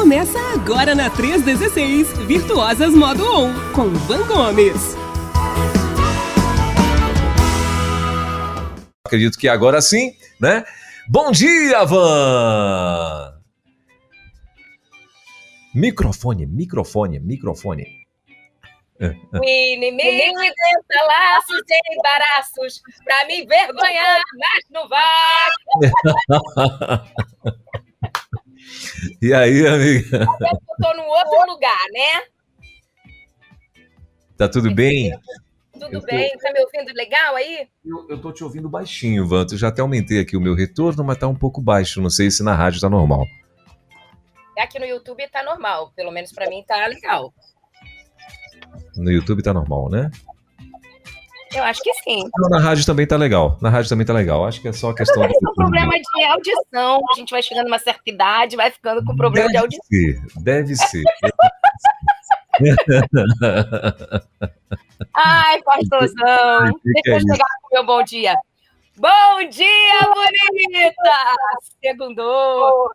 Começa agora na 316, Virtuosas Modo On, com Van Gomes. Acredito que agora sim, né? Bom dia, Van! Microfone. O inimigo tenta laços e embaraços pra me envergonhar, mas não vai. E aí, amiga? Eu tô num outro lugar, né? Tá tudo bem? Tudo bem? Tá me ouvindo legal aí? Eu tô te ouvindo baixinho, Van. Eu já até aumentei aqui o meu retorno, mas tá um pouco baixo. Não sei se na rádio tá normal. Aqui no YouTube tá normal, pelo menos pra mim tá legal. No YouTube tá normal, né? Eu acho que sim. Na rádio também tá legal. Acho que é só questão Deve ser um problema de audição. A gente vai chegando numa certa idade, vai ficando com problema de audição. Deve ser. Ai, pastorzão. Deixa eu chegar com o meu bom dia. Bom dia, bonita! Segundou.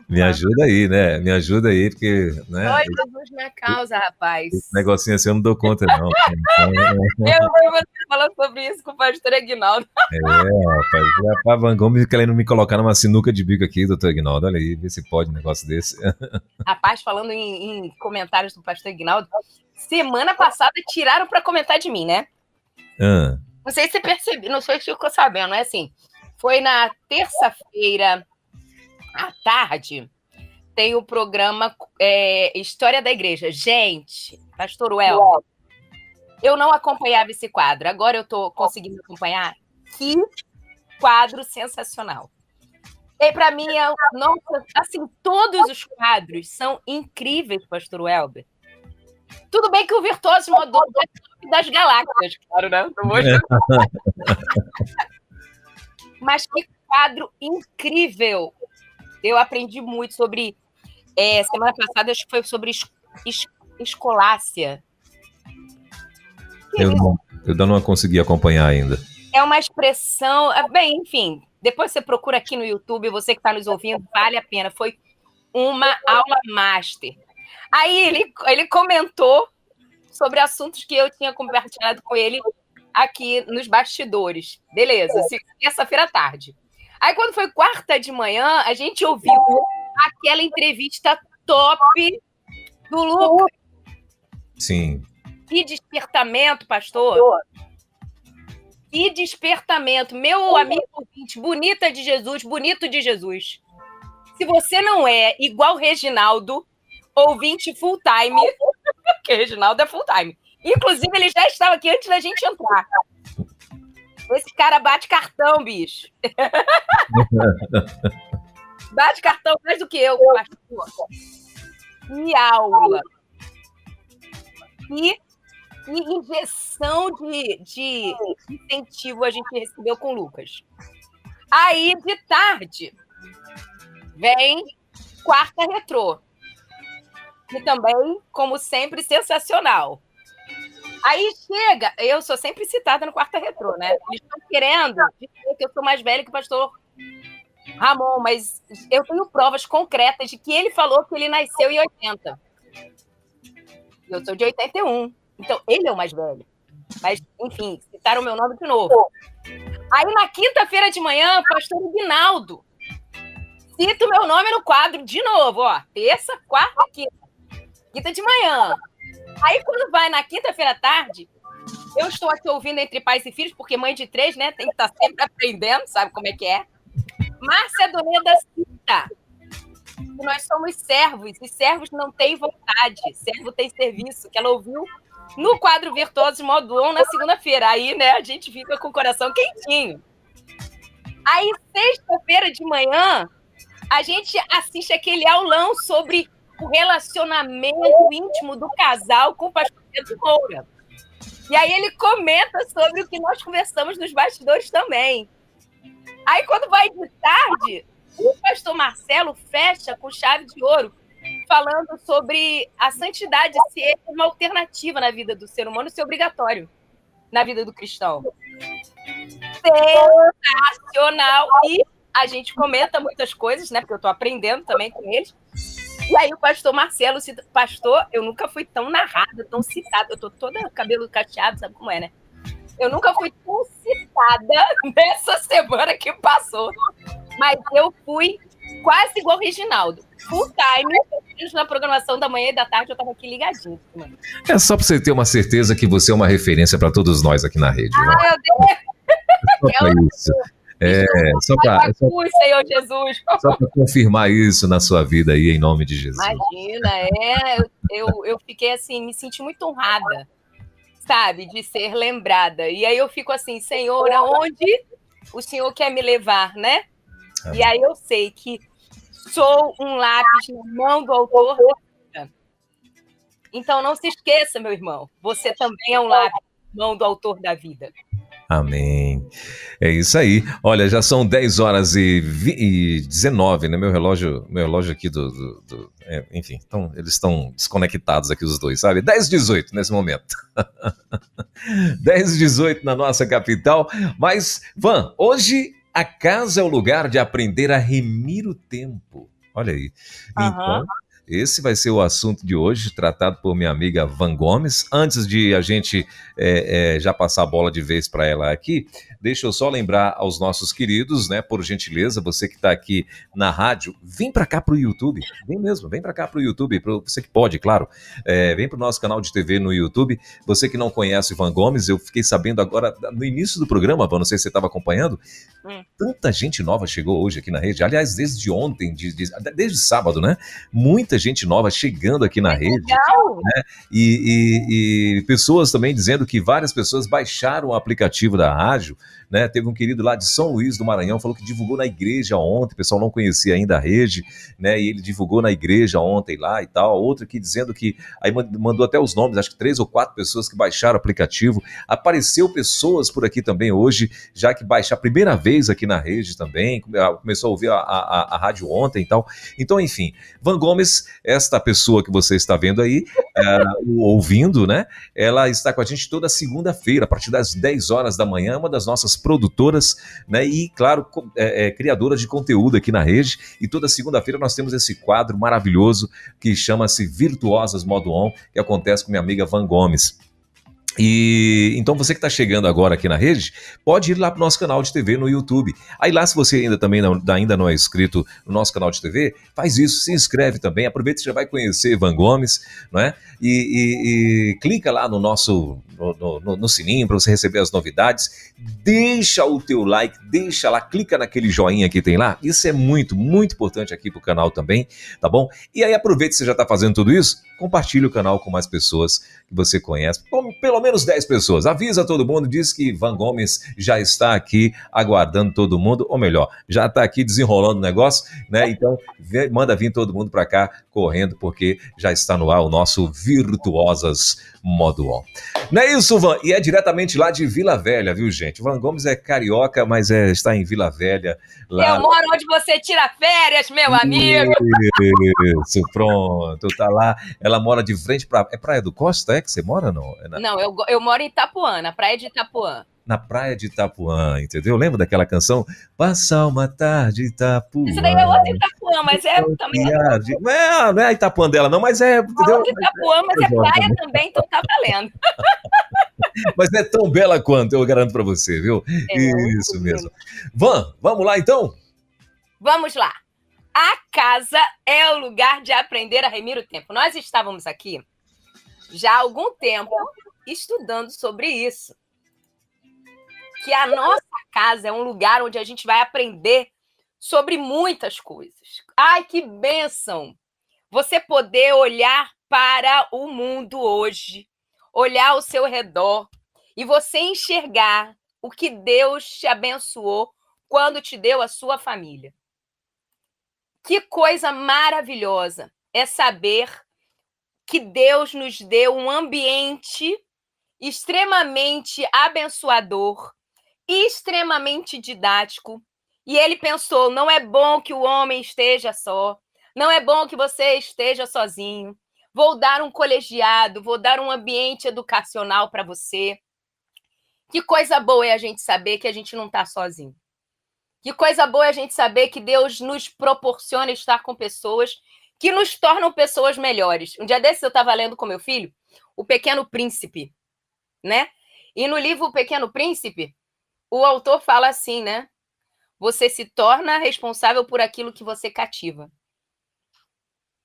Me ajuda aí, né? Me ajuda aí, porque... né? Oi, Jesus na causa, rapaz. Esse negocinho assim eu não dou conta, não. Eu e você falando sobre isso com o pastor Aguinaldo. Rapaz. A Van Gomes querendo me colocar numa sinuca de bico aqui, doutor Aguinaldo. Olha aí, vê se pode um negócio desse. Rapaz, falando em comentários do pastor Aguinaldo, semana passada tiraram para comentar de mim, né? Não sei se você percebeu, não sei se ficou sabendo, é assim. Foi na terça-feira à tarde, tem o programa História da Igreja. Gente, pastor Welber, eu não acompanhava esse quadro, agora eu tô conseguindo acompanhar. Que quadro sensacional. E para mim, assim, todos os quadros são incríveis, pastor Welber. Tudo bem que o Virtuoso Modo On das galáxias, claro, né? Mas que quadro incrível. Eu aprendi muito sobre... semana passada, acho que foi sobre escolácia. Eu não consegui acompanhar ainda. É uma expressão... Bem, enfim, depois você procura aqui no YouTube, você que está nos ouvindo, vale a pena. Foi uma aula master. Aí ele comentou sobre assuntos que eu tinha compartilhado com ele aqui nos bastidores. Beleza, terça-feira à tarde. Aí, quando foi quarta de manhã, a gente ouviu aquela entrevista top do Lucas. Sim. Que despertamento, pastor. Que despertamento. Meu amigo ouvinte, bonita de Jesus, bonito de Jesus. Se você não é igual Reginaldo, ouvinte full time, porque Reginaldo é full time. Inclusive, ele já estava aqui antes da gente entrar. Esse cara bate cartão, bicho. Bate cartão mais do que eu, pastor. Que aula. Que injeção de incentivo a gente recebeu com o Lucas. Aí, de tarde, vem Quarta Retrô. E também, como sempre, sensacional. Aí chega... Eu sou sempre citada no Quarta Retrô, né? Eles estão querendo dizer que eu sou mais velha que o pastor Ramon, mas eu tenho provas concretas de que ele falou que ele nasceu em 80. Eu sou de 81. Então, ele é o mais velho. Mas, enfim, citaram o meu nome de novo. Aí, na quinta-feira de manhã, o pastor Aguinaldo cita o meu nome no quadro de novo, ó. Terça, quarta, quinta. Quinta de manhã. Aí, quando vai na quinta-feira à tarde, eu estou aqui ouvindo Entre Pais e Filhos, porque mãe de 3, né, tem que estar sempre aprendendo, sabe como é que é. Márcia Doneda cita que nós somos servos, e servos não têm vontade, servo tem serviço, que ela ouviu no quadro Virtuoso Modo On na segunda-feira. Aí, né, a gente fica com o coração quentinho. Aí, sexta-feira de manhã, a gente assiste aquele aulão sobre o relacionamento íntimo do casal com o pastor Pedro Moura. E aí ele comenta sobre o que nós conversamos nos bastidores também. Aí, quando vai de tarde, o pastor Marcelo fecha com chave de ouro, falando sobre a santidade ser uma alternativa na vida do ser humano, ser obrigatório na vida do cristão. Sensacional! E a gente comenta muitas coisas, né? Porque eu estou aprendendo também com eles. E aí o pastor Marcelo, pastor, eu nunca fui tão narrada, tão citada, eu tô toda cabelo cacheado, sabe como é, né? Eu nunca fui tão citada nessa semana que passou, mas eu fui quase igual o Reginaldo. Full time, na programação da manhã e da tarde, eu tava aqui ligadinho. Mano. É só pra você ter uma certeza que você é uma referência para todos nós aqui na rede. Né? Meu Deus! Só pra isso. Senhor Jesus. Só para confirmar isso na sua vida aí, em nome de Jesus. Imagina, eu fiquei assim, me senti muito honrada, sabe, de ser lembrada. E aí eu fico assim, Senhor, aonde o Senhor quer me levar, né? Amém. E aí eu sei que sou um lápis na mão do autor da vida. Então não se esqueça, meu irmão, você também é um lápis na mão do autor da vida. Amém. É isso aí. Olha, já são 10 horas e 19, né? Meu relógio aqui enfim, então, eles estão desconectados aqui os dois, sabe? 10h18 nesse momento. 10h18 na nossa capital. Mas, Van, hoje a casa é o lugar de aprender a remir o tempo. Olha aí. Então, esse vai ser o assunto de hoje, tratado por minha amiga Van Gomes. Antes de a gente já passar a bola de vez para ela aqui, deixa eu só lembrar aos nossos queridos, né, por gentileza, você que está aqui na rádio, vem para cá para o YouTube, vem para cá para o YouTube, você que pode, claro, vem para o nosso canal de TV no YouTube. Você que não conhece Van Gomes, eu fiquei sabendo agora, no início do programa, Van, não sei se você estava acompanhando, tanta gente nova chegou hoje aqui na rede, aliás, desde ontem, desde sábado, né, muita gente nova chegando aqui na rede, né? E pessoas também dizendo que várias pessoas baixaram o aplicativo da rádio, né? Teve um querido lá de São Luís do Maranhão, falou que divulgou na igreja ontem, o pessoal não conhecia ainda a rede, né? E ele divulgou na igreja ontem lá e tal. Outro aqui dizendo que, aí mandou até os nomes, acho que 3 ou 4 pessoas que baixaram o aplicativo. Apareceu pessoas por aqui também hoje, já que baixaram a primeira vez aqui na rede também, começou a ouvir a rádio ontem e tal. Então, enfim, Van Gomes, esta pessoa que você está vendo aí, ouvindo, né? Ela está com a gente toda segunda-feira, a partir das 10 horas da manhã, uma das nossas produtoras, né? E, claro, criadora de conteúdo aqui na rede. E toda segunda-feira nós temos esse quadro maravilhoso que chama-se Virtuosas Modo On, que acontece com minha amiga Van Gomes. E então você que está chegando agora aqui na rede, pode ir lá para o nosso canal de TV no YouTube. Aí lá, se você ainda não é inscrito no nosso canal de TV, faz isso, se inscreve também, aproveita que você já vai conhecer Van Gomes, não é? E clica lá no nosso no sininho para você receber as novidades, deixa o teu like, deixa lá, clica naquele joinha que tem lá, isso é muito, muito importante aqui para o canal também, tá bom? E aí aproveita que você já está fazendo tudo isso, compartilha o canal com mais pessoas que você conhece, pelo menos 10 pessoas, avisa todo mundo, diz que Van Gomes já está aqui aguardando todo mundo, ou melhor, já está aqui desenrolando o negócio, né? Então manda vir todo mundo para cá correndo, porque já está no ar o nosso Virtuosas Modo On. Não é isso, Van? E é diretamente lá de Vila Velha, viu, gente? Van Gomes é carioca, mas está em Vila Velha. Lá... Eu moro onde você tira férias, meu amigo. Isso, pronto, tá lá. Ela mora de frente para... É Praia do Costa, que você mora, não? Não, eu moro em Itapuã, na praia de Itapuã. Na praia de Itapuã, entendeu? Lembra daquela canção? Passar uma tarde Itapuã. Isso daí é outra Itapuã, mas é também... Não é a Itapuã dela, não, mas é... Entendeu? Outra Itapuã, mas é praia também, então tá valendo. Mas é tão bela quanto, eu garanto pra você, viu? Isso mesmo. Van, vamos lá então? Vamos lá. A casa é o lugar de aprender a remir o tempo. Nós estávamos aqui já há algum tempo estudando sobre isso. Que a nossa casa é um lugar onde a gente vai aprender sobre muitas coisas. Ai, que bênção! Você poder olhar para o mundo hoje, olhar ao seu redor e você enxergar o que Deus te abençoou quando te deu a sua família. Que coisa maravilhosa é saber que Deus nos deu um ambiente extremamente abençoador, extremamente didático, e ele pensou, não é bom que o homem esteja só, não é bom que você esteja sozinho, vou dar um colegiado, vou dar um ambiente educacional para você. Que coisa boa é a gente saber que a gente não está sozinho. Que coisa boa é a gente saber que Deus nos proporciona estar com pessoas que nos tornam pessoas melhores. Um dia desses eu estava lendo com meu filho O Pequeno Príncipe, né? E no livro O Pequeno Príncipe, o autor fala assim, né? Você se torna responsável por aquilo que você cativa.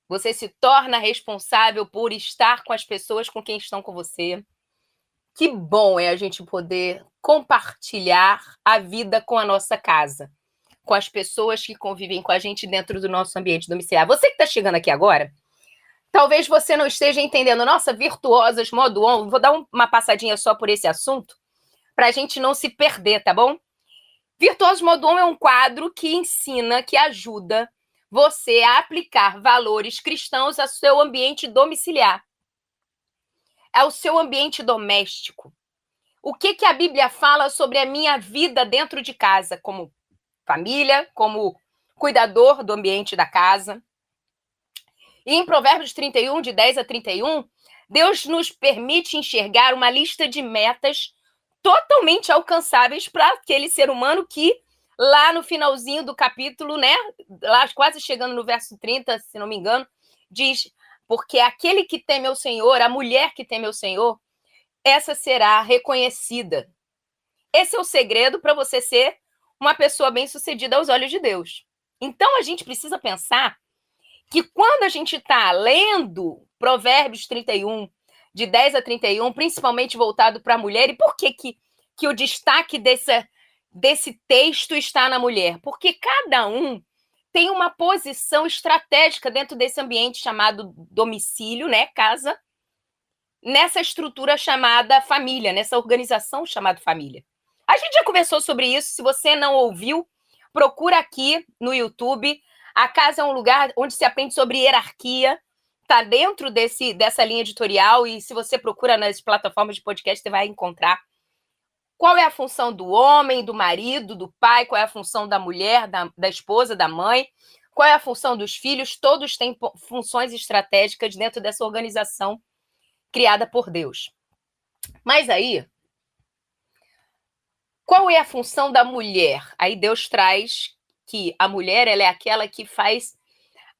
Você se torna responsável por estar com as pessoas com quem estão com você. Que bom é a gente poder compartilhar a vida com a nossa casa, com as pessoas que convivem com a gente dentro do nosso ambiente domiciliar. Você que está chegando aqui agora, talvez você não esteja entendendo. Nossa, virtuosas, modo on. Vou dar uma passadinha só por esse assunto, para a gente não se perder, tá bom? Virtuosos Modo On é um quadro que ensina, que ajuda você a aplicar valores cristãos ao seu ambiente domiciliar, ao seu ambiente doméstico. O que a Bíblia fala sobre a minha vida dentro de casa, como família, como cuidador do ambiente da casa. E em Provérbios 31, de 10 a 31, Deus nos permite enxergar uma lista de metas totalmente alcançáveis para aquele ser humano que, lá no finalzinho do capítulo, né, lá quase chegando no verso 30, se não me engano, diz: porque aquele que teme ao Senhor, a mulher que teme ao Senhor, essa será reconhecida. Esse é o segredo para você ser uma pessoa bem-sucedida aos olhos de Deus. Então, a gente precisa pensar que quando a gente está lendo Provérbios 31, de 10 a 31, principalmente voltado para a mulher, e por que o destaque desse texto está na mulher? Porque cada um tem uma posição estratégica dentro desse ambiente chamado domicílio, né, casa, nessa estrutura chamada família, nessa organização chamada família. A gente já conversou sobre isso. Se você não ouviu, procura aqui no YouTube. A casa é um lugar onde se aprende sobre hierarquia. Está dentro dessa linha editorial, e se você procura nas plataformas de podcast, você vai encontrar qual é a função do homem, do marido, do pai, qual é a função da mulher, da esposa, da mãe, qual é a função dos filhos. Todos têm funções estratégicas dentro dessa organização criada por Deus. Mas aí, qual é a função da mulher? Aí Deus traz que a mulher, ela é aquela que faz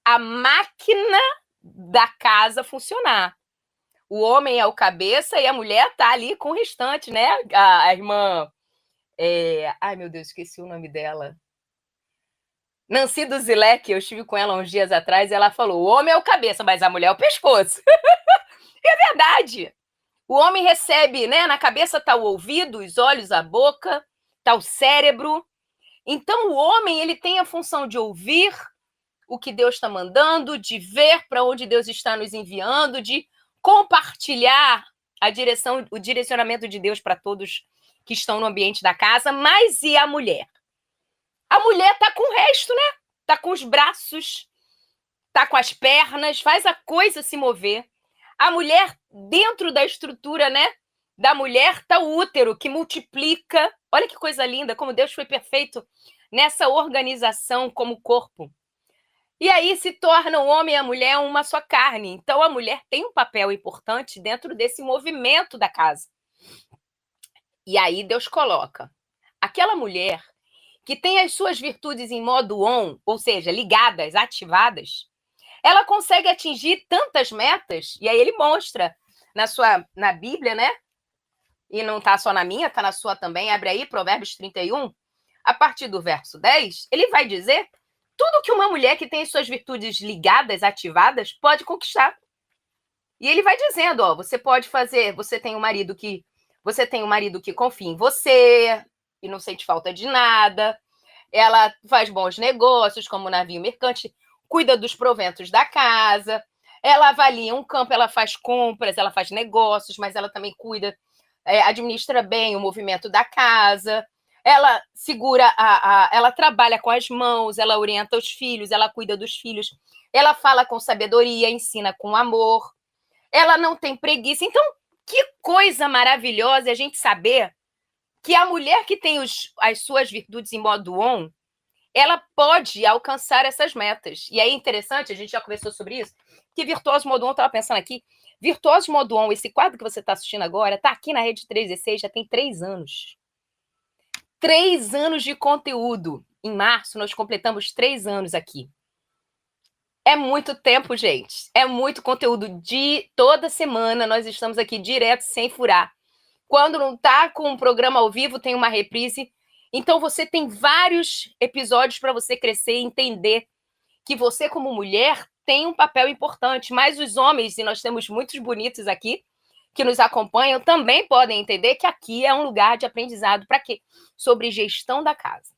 a máquina da casa funcionar. O homem é o cabeça e a mulher está ali com o restante, né? A irmã... Ai, meu Deus, esqueci o nome dela. Nancy Duzilek, eu estive com ela uns dias atrás, e ela falou: o homem é o cabeça, mas a mulher é o pescoço. É verdade. O homem recebe, né? Na cabeça está o ouvido, os olhos, a boca, está o cérebro. Então, o homem, ele tem a função de ouvir o que Deus está mandando, de ver para onde Deus está nos enviando, de compartilhar o direcionamento de Deus para todos que estão no ambiente da casa. Mas e a mulher? A mulher está com o resto, né? Está com os braços, está com as pernas, faz a coisa se mover. A mulher, dentro da estrutura, né, da mulher, está o útero, que multiplica. Olha que coisa linda, como Deus foi perfeito nessa organização como corpo. E aí se torna o homem e a mulher uma só carne. Então, a mulher tem um papel importante dentro desse movimento da casa. E aí Deus coloca aquela mulher que tem as suas virtudes em modo on, ou seja, ligadas, ativadas, ela consegue atingir tantas metas. E aí ele mostra na Bíblia, né? E não está só na minha, está na sua também. Abre aí, Provérbios 31, a partir do verso 10, ele vai dizer tudo que uma mulher que tem as suas virtudes ligadas, ativadas, pode conquistar. E ele vai dizendo, ó, você pode fazer, você tem um marido que confia em você e não sente falta de nada. Ela faz bons negócios, como o navio mercante, cuida dos proventos da casa, ela avalia um campo, ela faz compras, ela faz negócios, mas ela também cuida, administra bem o movimento da casa, ela segura, ela trabalha com as mãos, ela orienta os filhos, ela cuida dos filhos, ela fala com sabedoria, ensina com amor, ela não tem preguiça. Então, que coisa maravilhosa a gente saber que a mulher que tem as suas virtudes em modo on, ela pode alcançar essas metas. E aí é interessante, a gente já conversou sobre isso, que Virtuoso Modo On, eu estava pensando aqui, Virtuoso Modo On, esse quadro que você está assistindo agora, está aqui na Rede 316, já tem 3 anos. 3 anos de conteúdo. Em março, nós completamos 3 anos aqui. É muito tempo, gente. É muito conteúdo de toda semana. Nós estamos aqui direto, sem furar. Quando não tá com um programa ao vivo, tem uma reprise. Então você tem vários episódios para você crescer e entender que você, como mulher, tem um papel importante. Mas os homens, e nós temos muitos bonitos aqui que nos acompanham, também podem entender que aqui é um lugar de aprendizado. Para quê? Sobre gestão da casa.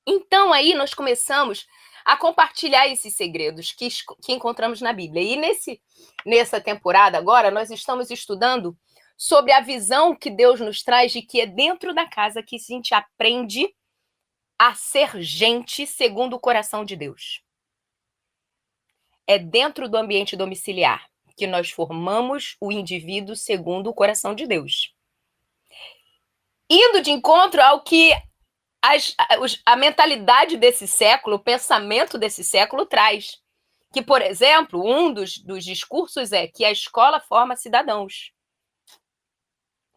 Então aí nós começamos a compartilhar esses segredos que encontramos na Bíblia. E nessa temporada agora, nós estamos estudando sobre a visão que Deus nos traz de que é dentro da casa que a gente aprende a ser gente segundo o coração de Deus. É dentro do ambiente domiciliar que nós formamos o indivíduo segundo o coração de Deus. Indo de encontro ao que a mentalidade desse século, o pensamento desse século traz. Que, por exemplo, um dos discursos é que a escola forma cidadãos.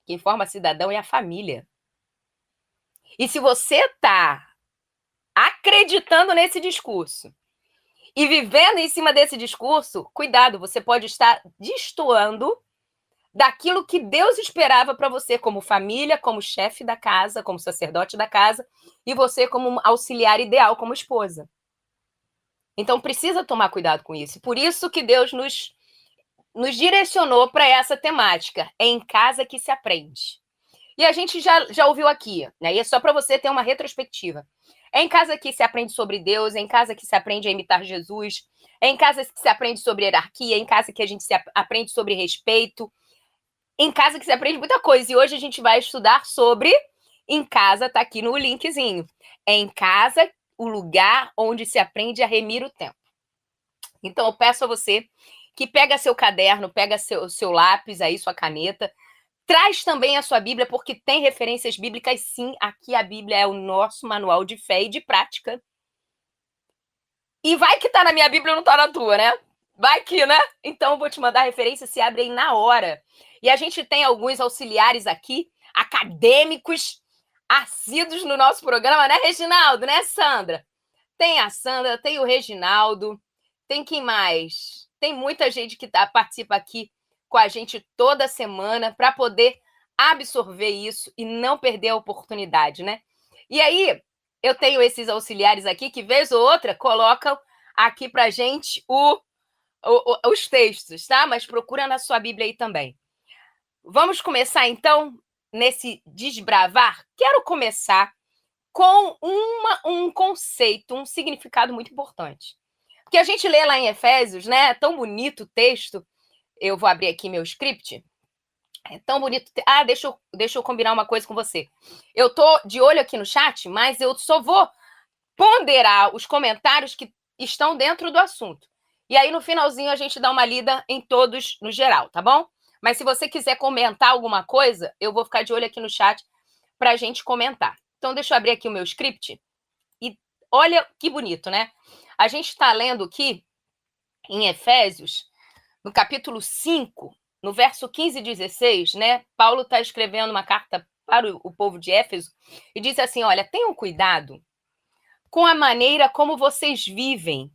Quem forma cidadão é a família. E se você está acreditando nesse discurso e vivendo em cima desse discurso, cuidado, você pode estar destoando daquilo que Deus esperava para você como família, como chefe da casa, como sacerdote da casa, e você como auxiliar ideal, como esposa. Então, precisa tomar cuidado com isso. Por isso que Deus nos direcionou para essa temática. É em casa que se aprende. E a gente já ouviu aqui, né? E é só para você ter uma retrospectiva. É em casa que se aprende sobre Deus, é em casa que se aprende a imitar Jesus, é em casa que se aprende sobre hierarquia, é em casa que a gente se aprende sobre respeito, em casa que se aprende muita coisa. E hoje a gente vai estudar sobre em casa, tá aqui no linkzinho. É em casa o lugar onde se aprende a remir o tempo. Então eu peço a você que pega seu caderno, pega seu lápis aí, sua caneta, traz também a sua Bíblia, porque tem referências bíblicas, sim. Aqui a Bíblia é o nosso manual de fé e de prática. E vai que tá na minha Bíblia e não tá na tua, né? Vai que, né? Então eu vou te mandar referência, se abre aí na hora. E a gente tem alguns auxiliares aqui, acadêmicos, assíduos no nosso programa, né, Reginaldo? Né, Sandra? Tem a Sandra, tem o Reginaldo, tem quem mais? Tem muita gente que participa aqui com a gente toda semana para poder absorver isso e não perder a oportunidade, né? E aí, eu tenho esses auxiliares aqui que, vez ou outra, colocam aqui para a gente os textos, tá? Mas procura na sua Bíblia aí também. Vamos começar, então, nesse desbravar? Quero começar com um conceito, um significado muito importante. Porque a gente lê lá em Efésios, né? É tão bonito o texto. Eu vou abrir aqui meu script. É tão bonito. Ah, deixa eu combinar uma coisa com você. Eu tô de olho aqui no chat, mas eu só vou ponderar os comentários que estão dentro do assunto. E aí, no finalzinho, a gente dá uma lida em todos no geral, tá bom? Mas se você quiser comentar alguma coisa, eu vou ficar de olho aqui no chat para a gente comentar. Então, deixa eu abrir aqui o meu script. E olha que bonito, né? A gente está lendo aqui em Efésios, no capítulo 5, no verso 15 e 16, né? Paulo está escrevendo uma carta para o povo de Éfeso e diz assim, olha, tenham cuidado com a maneira como vocês vivem,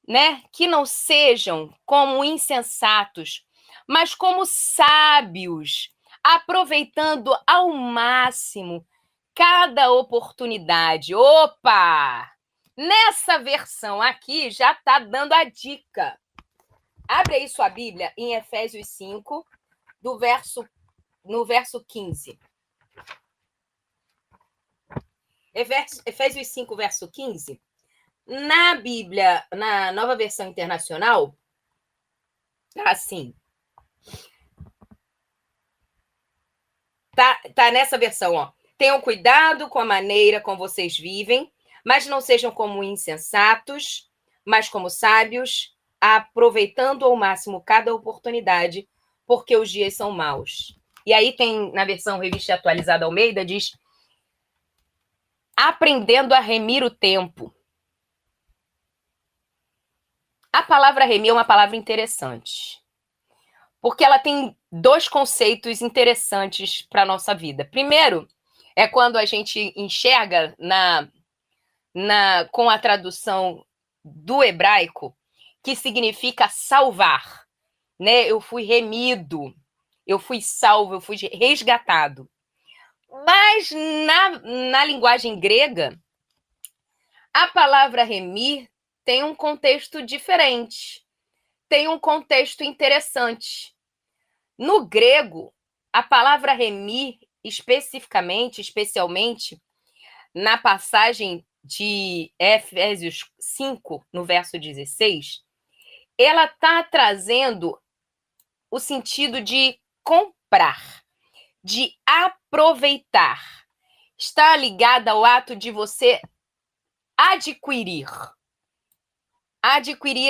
né? Que não sejam como insensatos, mas como sábios, aproveitando ao máximo cada oportunidade. Opa! Nessa versão aqui já está dando a dica. Abre aí sua Bíblia em Efésios 5, no verso 15. Efésios 5, verso 15. Na Bíblia, na Nova Versão Internacional, assim. Tá nessa versão, ó. Tenham cuidado com a maneira como vocês vivem, mas não sejam como insensatos, mas como sábios, aproveitando ao máximo cada oportunidade, porque os dias são maus. E aí tem, na versão Revista Atualizada Almeida, diz aprendendo a remir o tempo. A palavra remir é uma palavra interessante, porque ela tem dois conceitos interessantes para a nossa vida. Primeiro, é quando a gente enxerga com a tradução do hebraico que significa salvar, né? Eu fui remido, eu fui salvo, eu fui resgatado. Mas na linguagem grega, a palavra remir tem um contexto diferente, tem um contexto interessante. No grego, a palavra remir, especialmente, na passagem de Efésios 5, no verso 16, ela está trazendo o sentido de comprar, de aproveitar. Está ligada ao ato de você adquirir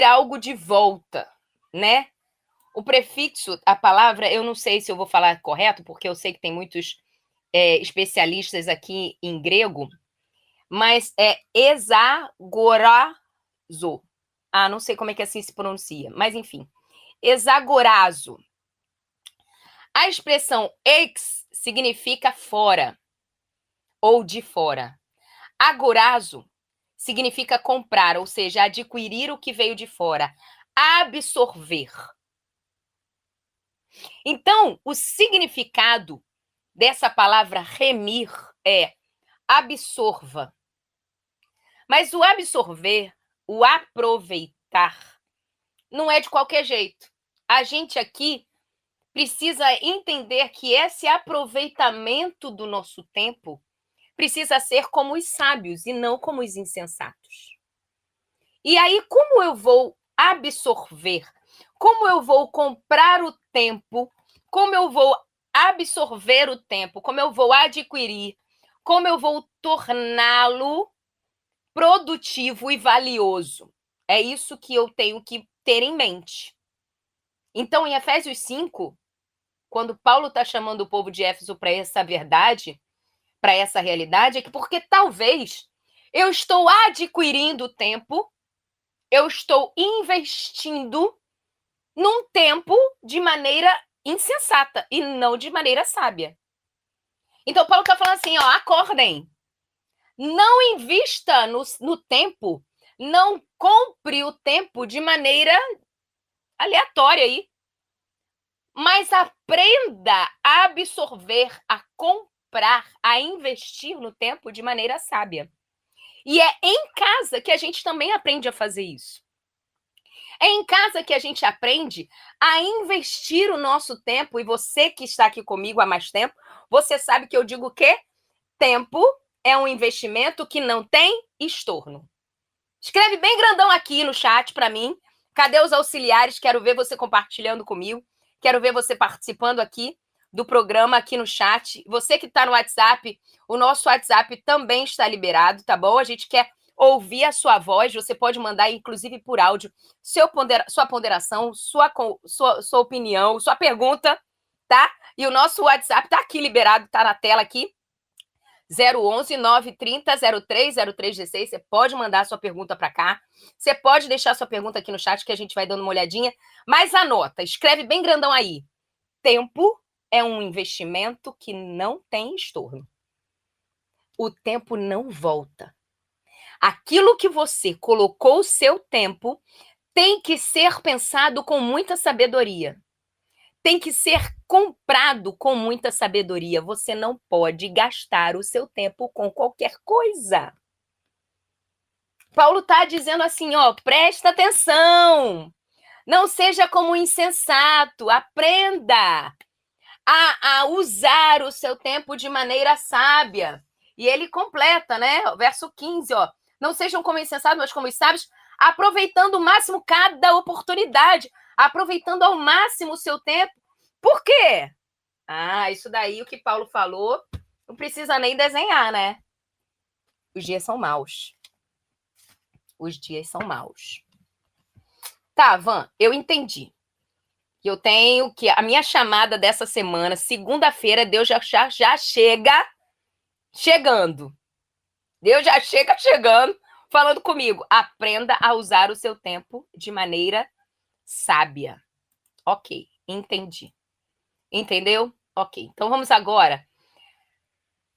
algo de volta, né? O prefixo, a palavra, eu não sei se eu vou falar correto, porque eu sei que tem muitos especialistas aqui em grego, mas é exagorazo. Não sei como é que assim se pronuncia, mas enfim, exagorazo. A expressão ex significa fora ou de fora. Agorazo significa comprar, ou seja, adquirir o que veio de fora, absorver. Então, o significado dessa palavra remir é absorva. Mas o absorver, o aproveitar, não é de qualquer jeito. A gente aqui precisa entender que esse aproveitamento do nosso tempo precisa ser como os sábios e não como os insensatos. E aí, como eu vou absorver? Como eu vou comprar o tempo? Como eu vou absorver o tempo? Como eu vou adquirir? Como eu vou torná-lo produtivo e valioso? É isso que eu tenho que ter em mente. Então, em Efésios 5, quando Paulo está chamando o povo de Éfeso para essa verdade, para essa realidade, é que porque talvez eu estou adquirindo tempo, eu estou investindo num tempo de maneira insensata e não de maneira sábia. Então, Paulo está falando assim, acordem. Não invista no tempo, não compre o tempo de maneira aleatória aí, mas aprenda a absorver, a comprar, a investir no tempo de maneira sábia. E é em casa que a gente também aprende a fazer isso. É em casa que a gente aprende a investir o nosso tempo. E você que está aqui comigo há mais tempo, você sabe que eu digo que tempo é um investimento que não tem estorno. Escreve bem grandão aqui no chat para mim. Cadê os auxiliares? Quero ver você compartilhando comigo. Quero ver você participando aqui do programa aqui no chat. Você que está no WhatsApp, o nosso WhatsApp também está liberado, tá bom? A gente quer ouvir a sua voz. Você pode mandar, inclusive, por áudio, sua ponderação, sua opinião, sua pergunta, tá? E o nosso WhatsApp está aqui liberado, está na tela aqui. 011 930 030316. Você pode mandar sua pergunta para cá. Você pode deixar sua pergunta aqui no chat que a gente vai dando uma olhadinha. Mas anota, escreve bem grandão aí. Tempo é um investimento que não tem estorno. O tempo não volta. Aquilo que você colocou o seu tempo tem que ser pensado com muita sabedoria. Tem que ser comprado com muita sabedoria. Você não pode gastar o seu tempo com qualquer coisa. Paulo está dizendo assim, presta atenção. Não seja como um insensato. Aprenda a usar o seu tempo de maneira sábia. E ele completa, né? Verso 15, Não sejam como insensatos, mas como os sábios, aproveitando ao máximo cada oportunidade, aproveitando ao máximo o seu tempo. Por quê? Isso daí, o que Paulo falou, não precisa nem desenhar, né? Os dias são maus. Os dias são maus. Tá, Van, eu entendi. Eu tenho que... A minha chamada dessa semana, segunda-feira, Deus já chega chegando. Deus já chega chegando, falando comigo. Aprenda a usar o seu tempo de maneira sábia. Ok, entendi. Entendeu? Ok, então vamos agora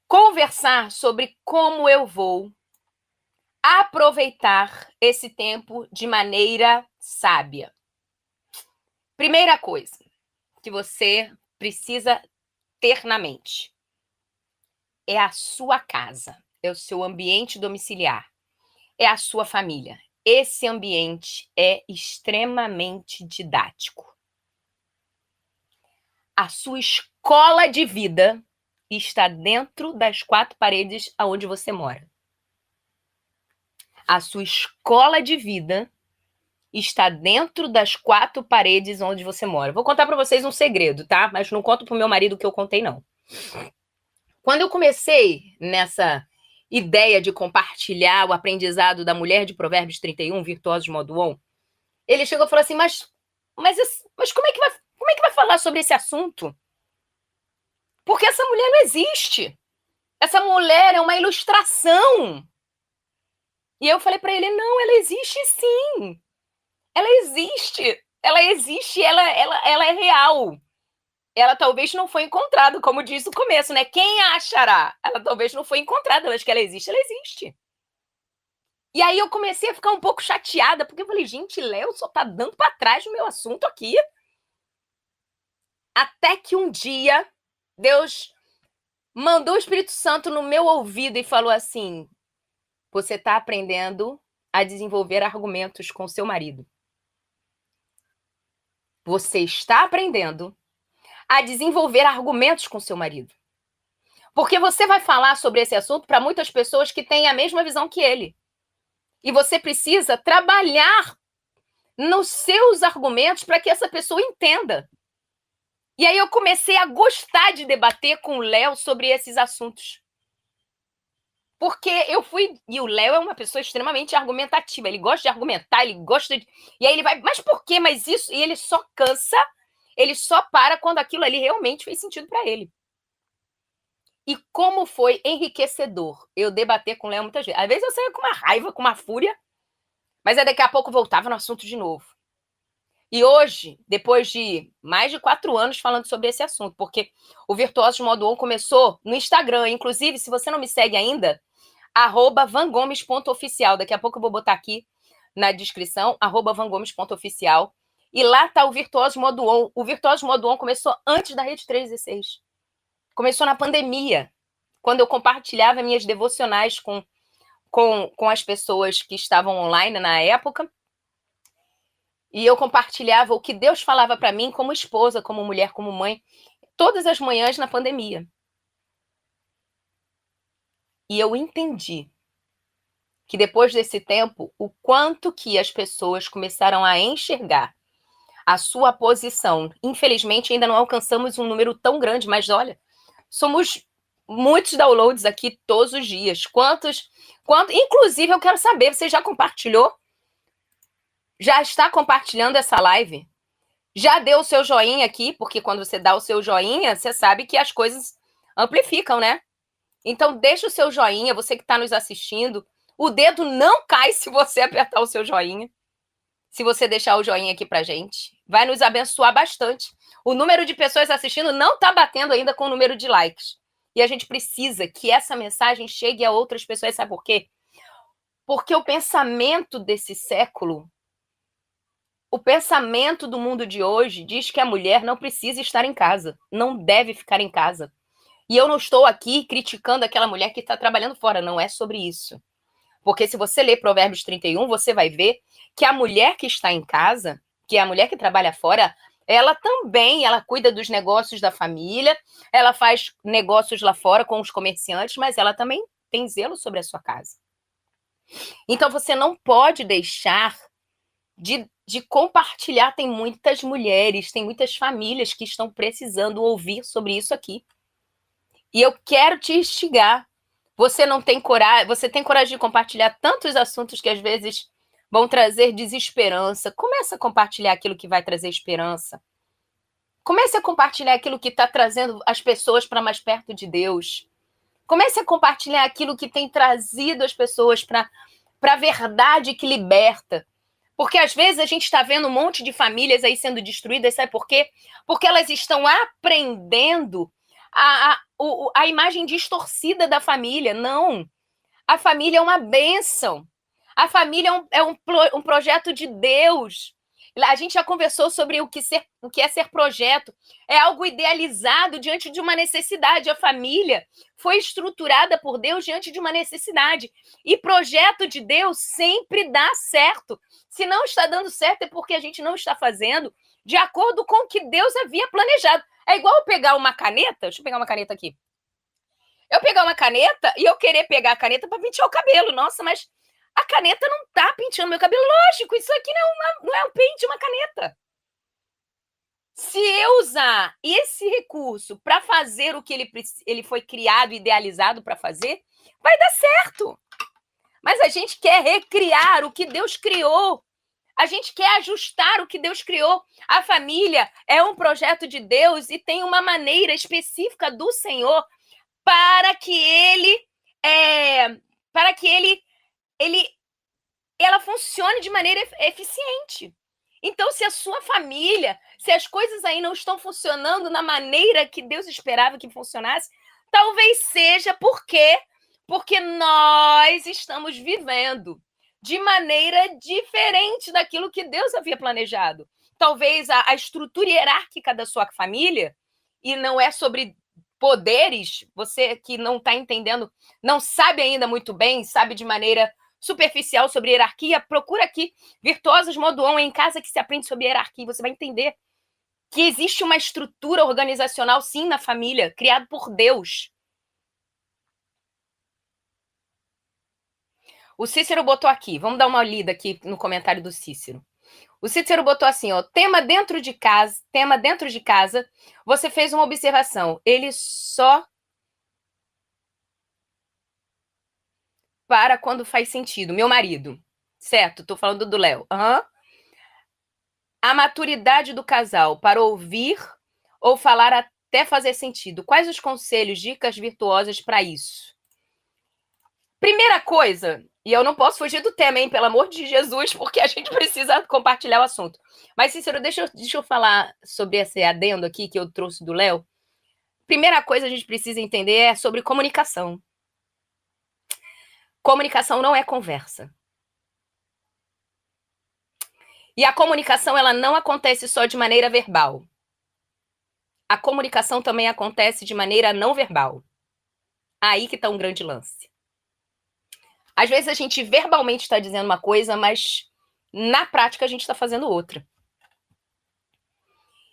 conversar sobre como eu vou aproveitar esse tempo de maneira sábia. Primeira coisa que você precisa ter na mente é a sua casa, é o seu ambiente domiciliar, é a sua família. Esse ambiente é extremamente didático. A sua escola de vida está dentro das 4 paredes aonde você mora. A sua escola de vida está dentro das 4 paredes onde você mora. Vou contar para vocês um segredo, tá? Mas não conto pro meu marido o que eu contei, não. Quando eu comecei nessa ideia de compartilhar o aprendizado da mulher de Provérbios 31, Virtuosos Modo On, ele chegou e falou assim, mas como é que vai falar sobre esse assunto? Porque essa mulher não existe. Essa mulher é uma ilustração. E eu falei para ele, não, ela existe sim. Ela existe, ela é real. Ela talvez não foi encontrada, como diz no começo, né? Quem a achará? Ela talvez não foi encontrada, mas que ela existe. E aí eu comecei a ficar um pouco chateada, porque eu falei, gente, Léo só tá dando para trás no meu assunto aqui. Até que um dia, Deus mandou o Espírito Santo no meu ouvido e falou assim, você tá aprendendo a desenvolver argumentos com seu marido. Você está aprendendo a desenvolver argumentos com seu marido. Porque você vai falar sobre esse assunto para muitas pessoas que têm a mesma visão que ele. E você precisa trabalhar nos seus argumentos para que essa pessoa entenda. E aí eu comecei a gostar de debater com o Léo sobre esses assuntos. Porque eu fui... E o Léo é uma pessoa extremamente argumentativa. Ele gosta de argumentar, ele gosta de... E aí ele vai, mas por quê? Mas isso... E ele só cansa, ele só para quando aquilo ali realmente fez sentido para ele. E como foi enriquecedor eu debater com o Léo muitas vezes. Às vezes eu saía com uma raiva, com uma fúria, mas aí daqui a pouco voltava no assunto de novo. E hoje, depois de mais de 4 anos falando sobre esse assunto, porque o Virtuosos Modo On começou no Instagram, inclusive, se você não me segue ainda, @vangomes.oficial. Daqui a pouco eu vou botar aqui na descrição, @vangomes.oficial. E lá tá o Virtuosos Modo On. O Virtuosos Modo On começou antes da Rede 316. Começou na pandemia, quando eu compartilhava minhas devocionais com as pessoas que estavam online na época. E eu compartilhava o que Deus falava para mim como esposa, como mulher, como mãe, todas as manhãs na pandemia. E eu entendi que depois desse tempo, o quanto que as pessoas começaram a enxergar a sua posição. Infelizmente, ainda não alcançamos um número tão grande, mas olha, somos muitos downloads aqui todos os dias. Quantos? Inclusive, eu quero saber, você já compartilhou? Já está compartilhando essa live? Já deu o seu joinha aqui? Porque quando você dá o seu joinha, você sabe que as coisas amplificam, né? Então, deixa o seu joinha, você que está nos assistindo. O dedo não cai se você apertar o seu joinha. Se você deixar o joinha aqui pra gente. Vai nos abençoar bastante. O número de pessoas assistindo não está batendo ainda com o número de likes. E a gente precisa que essa mensagem chegue a outras pessoas. Sabe por quê? Porque o pensamento desse século, o pensamento do mundo de hoje diz que a mulher não precisa estar em casa, não deve ficar em casa. E eu não estou aqui criticando aquela mulher que está trabalhando fora, não é sobre isso. Porque se você ler Provérbios 31, você vai ver que a mulher que está em casa, que é a mulher que trabalha fora, ela também, ela cuida dos negócios da família, ela faz negócios lá fora com os comerciantes, mas ela também tem zelo sobre a sua casa. Então você não pode deixar de compartilhar. Tem muitas mulheres, tem muitas famílias que estão precisando ouvir sobre isso aqui. E eu quero te instigar. Você não tem coragem, você tem coragem de compartilhar tantos assuntos que às vezes vão trazer desesperança. Comece a compartilhar aquilo que vai trazer esperança. Comece a compartilhar aquilo que está trazendo as pessoas para mais perto de Deus. Comece a compartilhar aquilo que tem trazido as pessoas para a verdade que liberta. Porque às vezes a gente está vendo um monte de famílias aí sendo destruídas, sabe por quê? Porque elas estão aprendendo a imagem distorcida da família. Não. A família é uma bênção. A família é um projeto de Deus. A gente já conversou sobre o que é ser projeto. É algo idealizado diante de uma necessidade. A família foi estruturada por Deus diante de uma necessidade. E projeto de Deus sempre dá certo. Se não está dando certo, é porque a gente não está fazendo de acordo com o que Deus havia planejado. É igual eu pegar uma caneta. Deixa eu pegar uma caneta aqui. Eu pegar uma caneta e eu querer pegar a caneta para pentear o cabelo. Nossa, mas a caneta não tá penteando meu cabelo. Lógico, isso aqui não é um pente, é uma caneta. Se eu usar esse recurso para fazer o que ele foi criado, idealizado para fazer, vai dar certo. Mas a gente quer recriar o que Deus criou. A gente quer ajustar o que Deus criou. A família é um projeto de Deus e tem uma maneira específica do Senhor para que ela funcione de maneira eficiente. Então, se a sua família, se as coisas aí não estão funcionando na maneira que Deus esperava que funcionasse, talvez seja porque nós estamos vivendo de maneira diferente daquilo que Deus havia planejado. Talvez a estrutura hierárquica da sua família, e não é sobre poderes, você que não está entendendo, não sabe ainda muito bem, sabe de maneira superficial sobre hierarquia, procura aqui Virtuosos Modo On, em casa que se aprende sobre hierarquia, você vai entender que existe uma estrutura organizacional, sim, na família, criada por Deus. O Cícero botou aqui, vamos dar uma lida aqui no comentário do Cícero. O Cícero botou assim, ó, tema dentro de casa, você fez uma observação, ele só para quando faz sentido, meu marido, certo? Tô falando do Léo. Uhum. A maturidade do casal para ouvir ou falar até fazer sentido. Quais os conselhos, dicas virtuosas para isso? Primeira coisa, e eu não posso fugir do tema, hein? Pelo amor de Jesus, porque a gente precisa compartilhar o assunto. Mas, Cícero, deixa eu falar sobre esse adendo aqui que eu trouxe do Léo. Primeira coisa a gente precisa entender é sobre comunicação. Comunicação não é conversa. E a comunicação, ela não acontece só de maneira verbal. A comunicação também acontece de maneira não verbal. Aí que está um grande lance. Às vezes a gente verbalmente está dizendo uma coisa, mas na prática a gente está fazendo outra.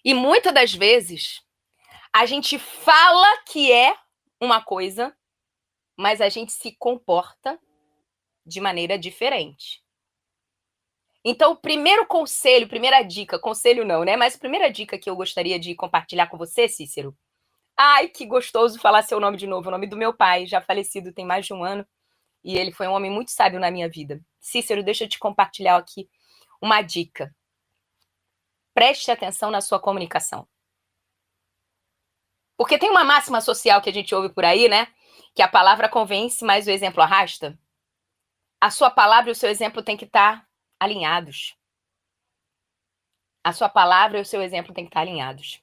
E muitas das vezes a gente fala que é uma coisa, mas a gente se comporta de maneira diferente. Então, o primeiro conselho, primeira dica, conselho não, né? Mas a primeira dica que eu gostaria de compartilhar com você, Cícero. Ai, que gostoso falar seu nome de novo, o nome do meu pai, já falecido tem mais de um ano, e ele foi um homem muito sábio na minha vida. Cícero, deixa eu te compartilhar aqui uma dica. Preste atenção na sua comunicação. Porque tem uma máxima social que a gente ouve por aí, né? Que a palavra convence, mas o exemplo arrasta. A sua palavra e o seu exemplo têm que estar alinhados. A sua palavra e o seu exemplo têm que estar alinhados.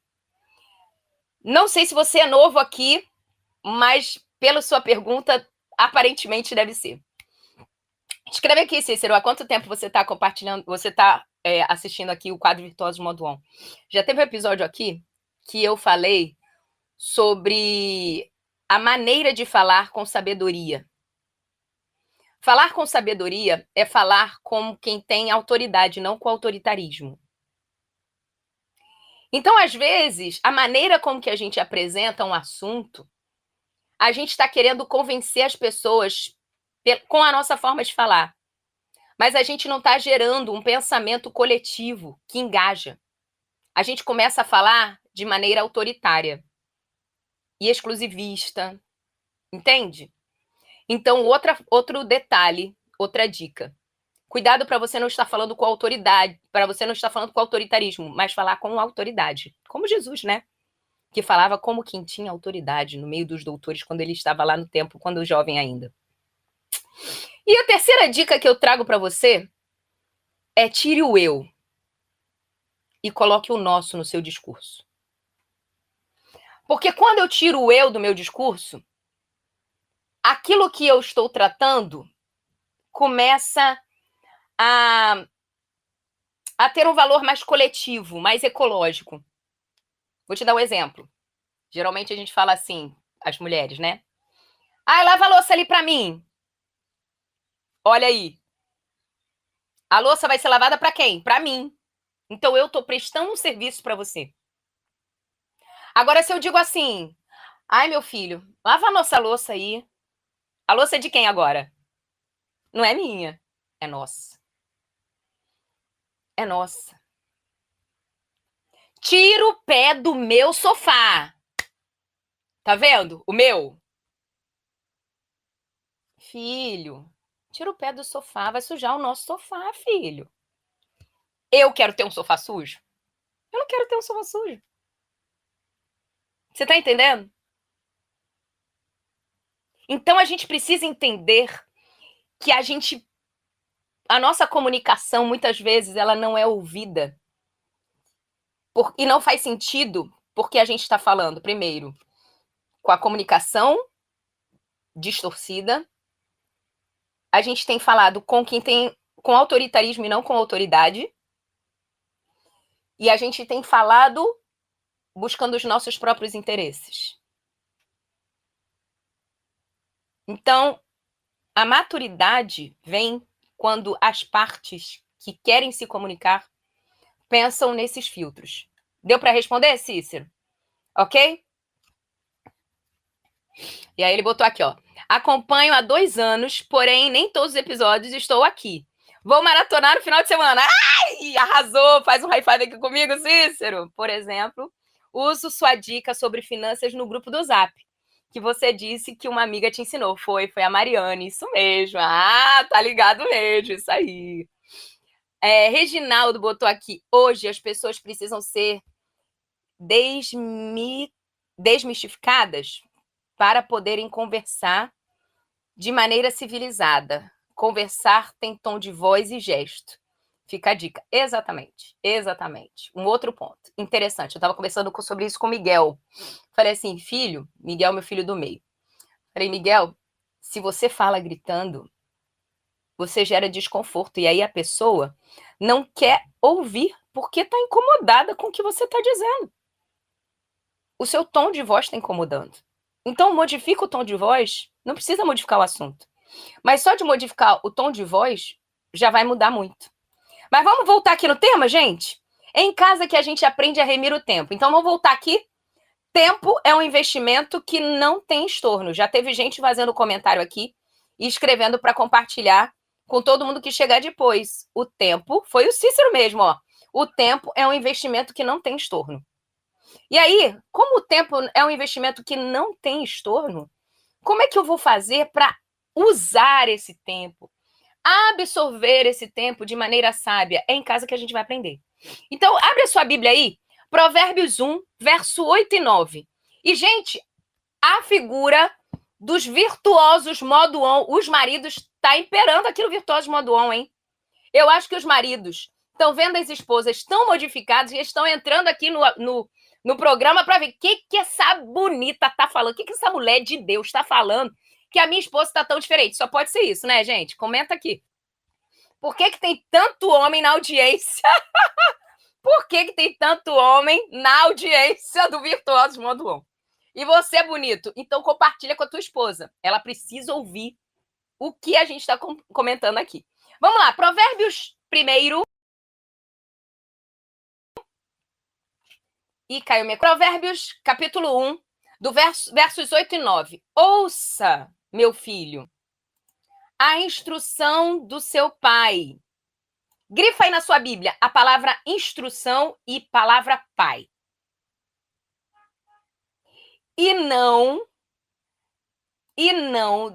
Não sei se você é novo aqui, mas pela sua pergunta, aparentemente deve ser. Escreve aqui, Cícero, há quanto tempo você está compartilhando, você está assistindo aqui o quadro Virtuosos Modo On? Já teve um episódio aqui que eu falei sobre a maneira de falar com sabedoria. Falar com sabedoria é falar com quem tem autoridade, não com autoritarismo. Então, às vezes, a maneira como que a gente apresenta um assunto, a gente está querendo convencer as pessoas com a nossa forma de falar. Mas a gente não está gerando um pensamento coletivo que engaja. A gente começa a falar de maneira autoritária e exclusivista. Entende? Então, outro detalhe, outra dica. Cuidado para você não estar falando com autoridade, para você não estar falando com autoritarismo, mas falar com autoridade. Como Jesus, né? Que falava como quem tinha autoridade no meio dos doutores quando ele estava lá no templo, quando jovem ainda. E a terceira dica que eu trago para você é tire o eu e coloque o nosso no seu discurso. Porque quando eu tiro o eu do meu discurso, aquilo que eu estou tratando começa a ter um valor mais coletivo, mais ecológico. Vou te dar um exemplo. Geralmente a gente fala assim, as mulheres, né? Lava a louça ali pra mim. Olha aí. A louça vai ser lavada pra quem? Pra mim. Então eu tô prestando um serviço pra você. Agora, se eu digo assim, meu filho, lava a nossa louça aí. A louça é de quem agora? Não é minha, é nossa. É nossa. Tira o pé do meu sofá. Tá vendo? O meu. Filho, tira o pé do sofá, vai sujar o nosso sofá, filho. Eu quero ter um sofá sujo? Eu não quero ter um sofá sujo. Você tá entendendo? Então a gente precisa entender que a nossa comunicação, muitas vezes, ela não é ouvida. E não faz sentido porque a gente está falando, primeiro, com a comunicação distorcida. A gente tem falado com quem tem com autoritarismo e não com autoridade. E a gente tem falado buscando os nossos próprios interesses. Então, a maturidade vem quando as partes que querem se comunicar pensam nesses filtros. Deu para responder, Cícero? Ok? E aí ele botou aqui, ó. Acompanho há 2 anos, porém nem todos os episódios estou aqui. Vou maratonar no final de semana. Ai, arrasou! Faz um high five aqui comigo, Cícero. Por exemplo, uso sua dica sobre finanças no grupo do Zap, que você disse que uma amiga te ensinou. Foi a Mariane, isso mesmo. Tá ligado mesmo, isso aí. Reginaldo botou aqui, hoje as pessoas precisam ser desmistificadas para poderem conversar de maneira civilizada. Conversar tem tom de voz e gesto. Fica a dica. Exatamente. Um outro ponto interessante. Eu estava conversando sobre isso com o Miguel. Falei assim, filho, Miguel, meu filho do meio. Falei, Miguel, se você fala gritando, você gera desconforto. E aí a pessoa não quer ouvir porque está incomodada com o que você está dizendo. O seu tom de voz está incomodando. Então, modifica o tom de voz. Não precisa modificar o assunto. Mas só de modificar o tom de voz já vai mudar muito. Mas vamos voltar aqui no tema, gente? É em casa que a gente aprende a remir o tempo. Então, vamos voltar aqui. Tempo é um investimento que não tem estorno. Já teve gente fazendo comentário aqui e escrevendo para compartilhar com todo mundo que chegar depois. O tempo, foi o Cícero mesmo, ó. O tempo é um investimento que não tem estorno. E aí, como o tempo é um investimento que não tem estorno, como é que eu vou fazer para usar esse tempo, absorver esse tempo de maneira sábia? É em casa que a gente vai aprender. Então, abre a sua Bíblia aí, Provérbios 1, verso 8 e 9. E, gente, a figura dos virtuosos modo on, os maridos, tá imperando aqui no virtuoso modo on, hein? Eu acho que os maridos estão vendo as esposas tão modificadas e estão entrando aqui no programa para ver o que essa bonita tá falando, o que essa mulher de Deus tá falando, que a minha esposa tá tão diferente. Só pode ser isso, né, gente? Comenta aqui. Por que tem tanto homem na audiência? Por que tem tanto homem na audiência do Virtuosos Modo On? E você, bonito, então compartilha com a tua esposa. Ela precisa ouvir o que a gente está comentando aqui. Vamos lá, Provérbios 1. E caiu minha. Provérbios, capítulo 1, versos 8 e 9. Ouça, meu filho, a instrução do seu pai. Grifa aí na sua Bíblia a palavra instrução e palavra pai. E não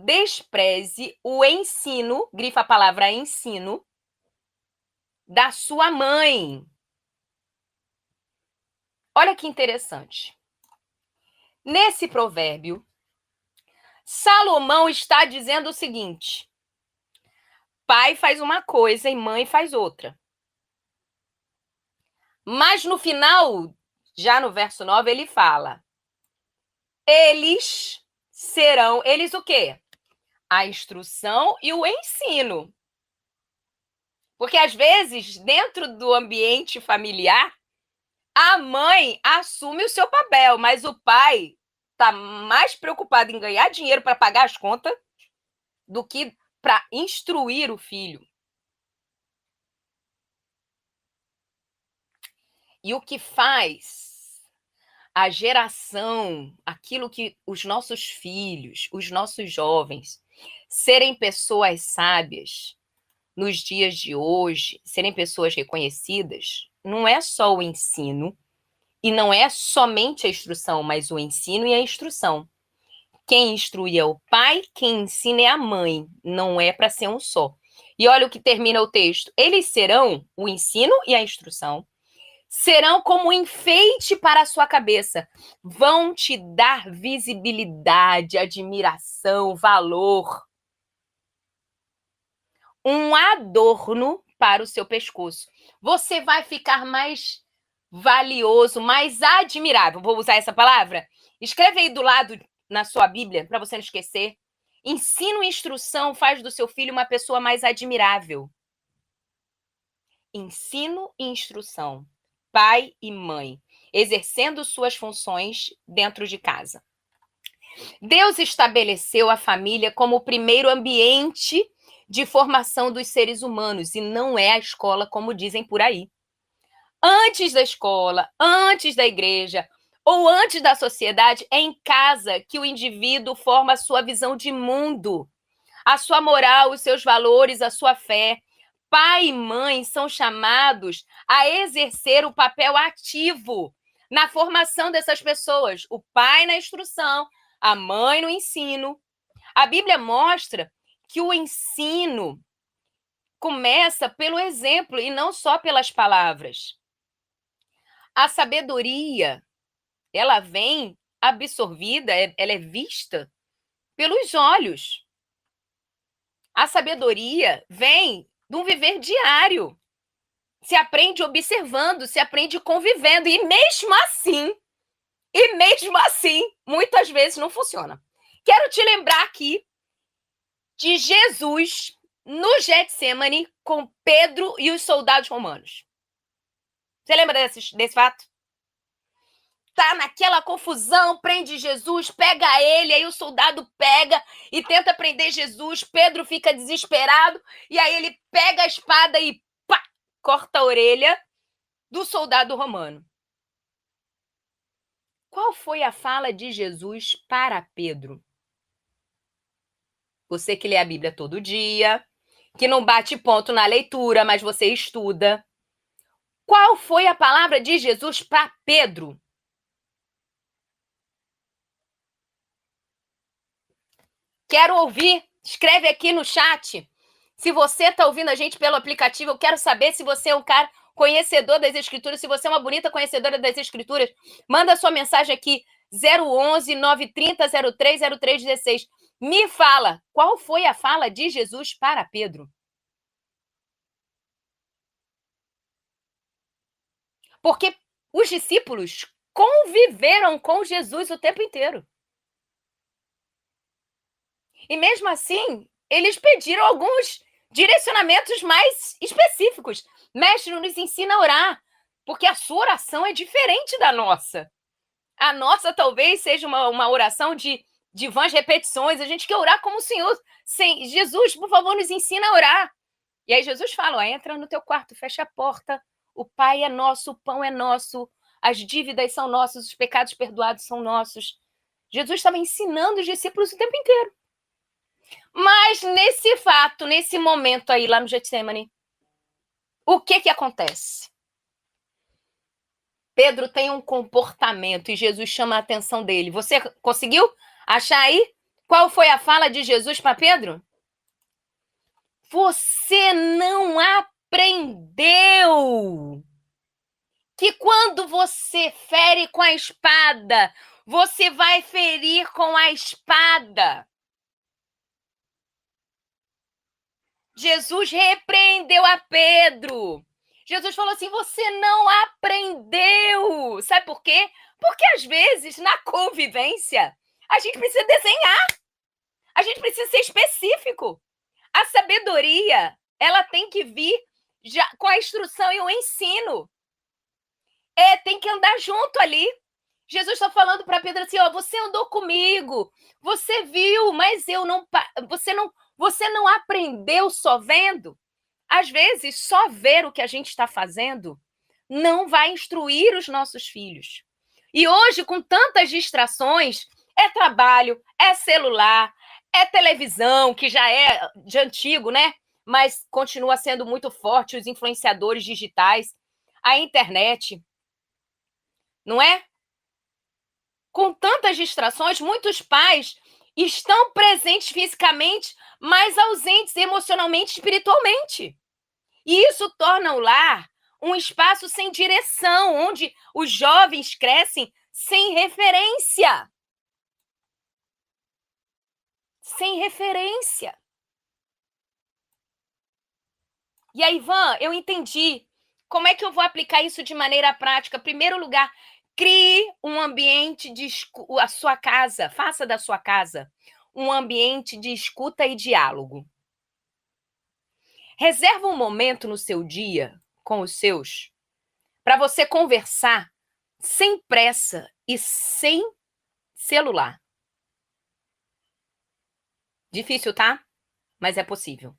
despreze o ensino, grifa a palavra ensino, da sua mãe. Olha que interessante. Nesse provérbio, Salomão está dizendo o seguinte: pai faz uma coisa e mãe faz outra. Mas no final, já no verso 9, ele fala: eles serão, eles o quê? A instrução e o ensino. Porque, às vezes, dentro do ambiente familiar, a mãe assume o seu papel, mas o pai está mais preocupado em ganhar dinheiro para pagar as contas do que para instruir o filho. E o que faz a geração, aquilo que os nossos filhos, os nossos jovens, serem pessoas sábias nos dias de hoje, serem pessoas reconhecidas, não é só o ensino, e não é somente a instrução, mas o ensino e a instrução. Quem instrui é o pai, quem ensina é a mãe, não é para ser um só. E olha o que termina o texto. Eles serão, o ensino e a instrução, serão como um enfeite para a sua cabeça. Vão te dar visibilidade, admiração, valor. Um adorno para o seu pescoço. Você vai ficar mais valioso, mais admirável. Vou usar essa palavra? Escreve aí do lado na sua Bíblia, para você não esquecer. Ensino e instrução faz do seu filho uma pessoa mais admirável. Ensino e instrução. Pai e mãe, exercendo suas funções dentro de casa. Deus estabeleceu a família como o primeiro ambiente de formação dos seres humanos, e não é a escola, como dizem por aí. Antes da escola, antes da igreja ou antes da sociedade, é em casa que o indivíduo forma a sua visão de mundo, a sua moral, os seus valores, a sua fé. Pai e mãe são chamados a exercer o papel ativo na formação dessas pessoas. O pai na instrução, a mãe no ensino. A Bíblia mostra que o ensino começa pelo exemplo e não só pelas palavras. A sabedoria, ela vem absorvida, ela é vista pelos olhos. A sabedoria vem de um viver diário. Se aprende observando, se aprende convivendo. E mesmo assim, muitas vezes não funciona. Quero te lembrar aqui de Jesus no Getsemane com Pedro e os soldados romanos. Você lembra desse fato? Tá naquela confusão, prende Jesus, pega ele, aí o soldado pega e tenta prender Jesus, Pedro fica desesperado, e aí ele pega a espada e pá, corta a orelha do soldado romano. Qual foi a fala de Jesus para Pedro? Você que lê a Bíblia todo dia, que não bate ponto na leitura, mas você estuda. Qual foi a palavra de Jesus para Pedro? Quero ouvir. Escreve aqui no chat. Se você está ouvindo a gente pelo aplicativo, eu quero saber se você é um cara conhecedor das Escrituras, se você é uma bonita conhecedora das Escrituras. Manda sua mensagem aqui, 011 930 03 0316. Me fala, qual foi a fala de Jesus para Pedro? Porque os discípulos conviveram com Jesus o tempo inteiro. E mesmo assim, eles pediram alguns direcionamentos mais específicos. Mestre, nos ensina a orar, porque a sua oração é diferente da nossa. A nossa talvez seja uma oração de vãs repetições. A gente quer orar como o Senhor. Jesus, por favor, nos ensina a orar. E aí Jesus fala, ó, entra no teu quarto, fecha a porta. O Pai é nosso, o pão é nosso, as dívidas são nossas, os pecados perdoados são nossos. Jesus estava ensinando os discípulos o tempo inteiro. Mas nesse fato, nesse momento aí, lá no Getsemane, o que acontece? Pedro tem um comportamento e Jesus chama a atenção dele. Você conseguiu achar aí? Qual foi a fala de Jesus para Pedro? Você não aprendeu que quando você fere com a espada, você vai ferir com a espada. Jesus repreendeu a Pedro. Jesus falou assim, você não aprendeu. Sabe por quê? Porque às vezes, na convivência, a gente precisa desenhar. A gente precisa ser específico. A sabedoria, ela tem que vir já com a instrução e o ensino. Tem que andar junto ali. Jesus está falando para Pedro assim, ó, você andou comigo, você viu, mas eu não, você não aprendeu só vendo. Às vezes, só ver o que a gente está fazendo não vai instruir os nossos filhos. E hoje, com tantas distrações, é trabalho, é celular, é televisão, que já é de antigo, né? Mas continua sendo muito forte, os influenciadores digitais, a internet, não é? Com tantas distrações, muitos pais estão presentes fisicamente, mas ausentes emocionalmente e espiritualmente. E isso torna o lar um espaço sem direção, onde os jovens crescem sem referência. Sem referência. E aí, Ivan, eu entendi. Como é que eu vou aplicar isso de maneira prática? Em primeiro lugar, crie um ambiente de a sua casa, faça da sua casa um ambiente de escuta e diálogo. Reserva um momento no seu dia com os seus para você conversar sem pressa e sem celular. Difícil, tá? Mas é possível.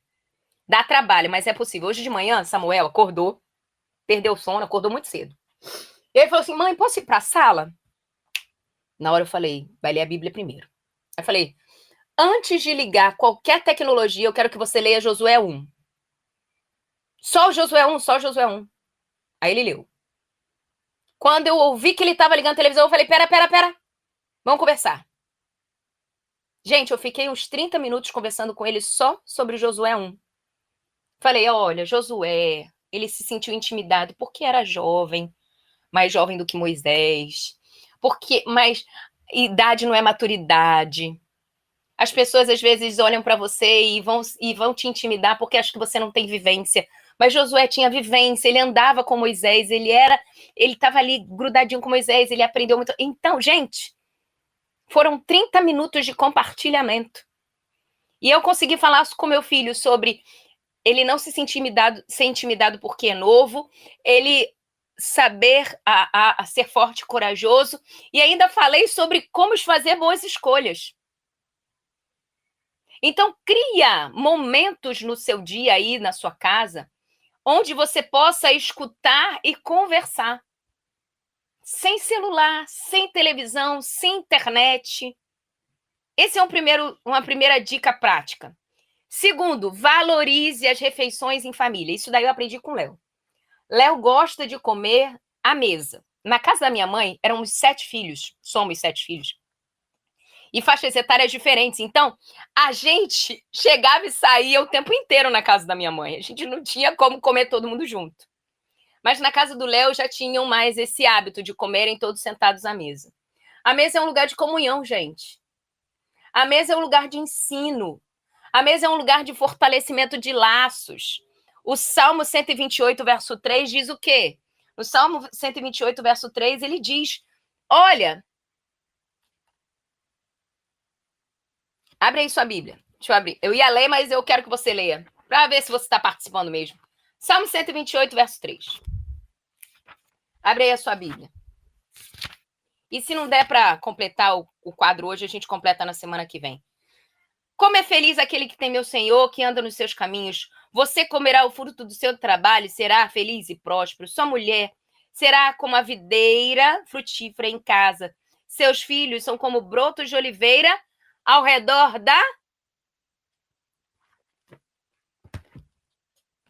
Dá trabalho, mas é possível. Hoje de manhã, Samuel acordou, perdeu o sono, acordou muito cedo. Ele falou assim, mãe, posso ir para a sala? Na hora eu falei, vai ler a Bíblia primeiro. Aí eu falei, antes de ligar qualquer tecnologia, eu quero que você leia Josué 1. Só o Josué 1, só o Josué 1. Aí ele leu. Quando eu ouvi que ele estava ligando a televisão, eu falei, pera. Vamos conversar. Gente, eu fiquei uns 30 minutos conversando com ele só sobre Josué 1. Falei, olha, Josué, ele se sentiu intimidado porque era jovem, mais jovem do que Moisés. Mas idade não é maturidade. As pessoas às vezes olham para você e vão te intimidar porque acham que você não tem vivência. Mas Josué tinha vivência, ele andava com Moisés, ele estava ali grudadinho com Moisés, ele aprendeu muito. Então, gente, foram 30 minutos de compartilhamento. E eu consegui falar com meu filho sobre ele não se ser intimidado porque é novo, ele saber a ser forte e corajoso, e ainda falei sobre como fazer boas escolhas. Então, cria momentos no seu dia aí, na sua casa, onde você possa escutar e conversar. Sem celular, sem televisão, sem internet. Esse é uma primeira dica prática. Segundo, valorize as refeições em família. Isso daí eu aprendi com o Léo. Léo gosta de comer à mesa. Na casa da minha mãe, éramos 7 filhos. Somos 7 filhos. E faixas etárias diferentes. Então, a gente chegava e saía o tempo inteiro na casa da minha mãe. A gente não tinha como comer todo mundo junto. Mas na casa do Léo já tinham mais esse hábito de comerem todos sentados à mesa. A mesa é um lugar de comunhão, gente. A mesa é um lugar de ensino. A mesa é um lugar de fortalecimento de laços. O Salmo 128, verso 3 diz o quê? No Salmo 128, verso 3, ele diz, olha, abre aí sua Bíblia. Deixa eu abrir. Eu ia ler, mas eu quero que você leia, para ver se você está participando mesmo. Salmo 128, verso 3. Abre aí a sua Bíblia. E se não der para completar o quadro hoje, a gente completa na semana que vem. Como é feliz aquele que tem meu Senhor, que anda nos seus caminhos. Você comerá o fruto do seu trabalho, será feliz e próspero. Sua mulher será como a videira frutífera em casa. Seus filhos são como brotos de oliveira ao redor da...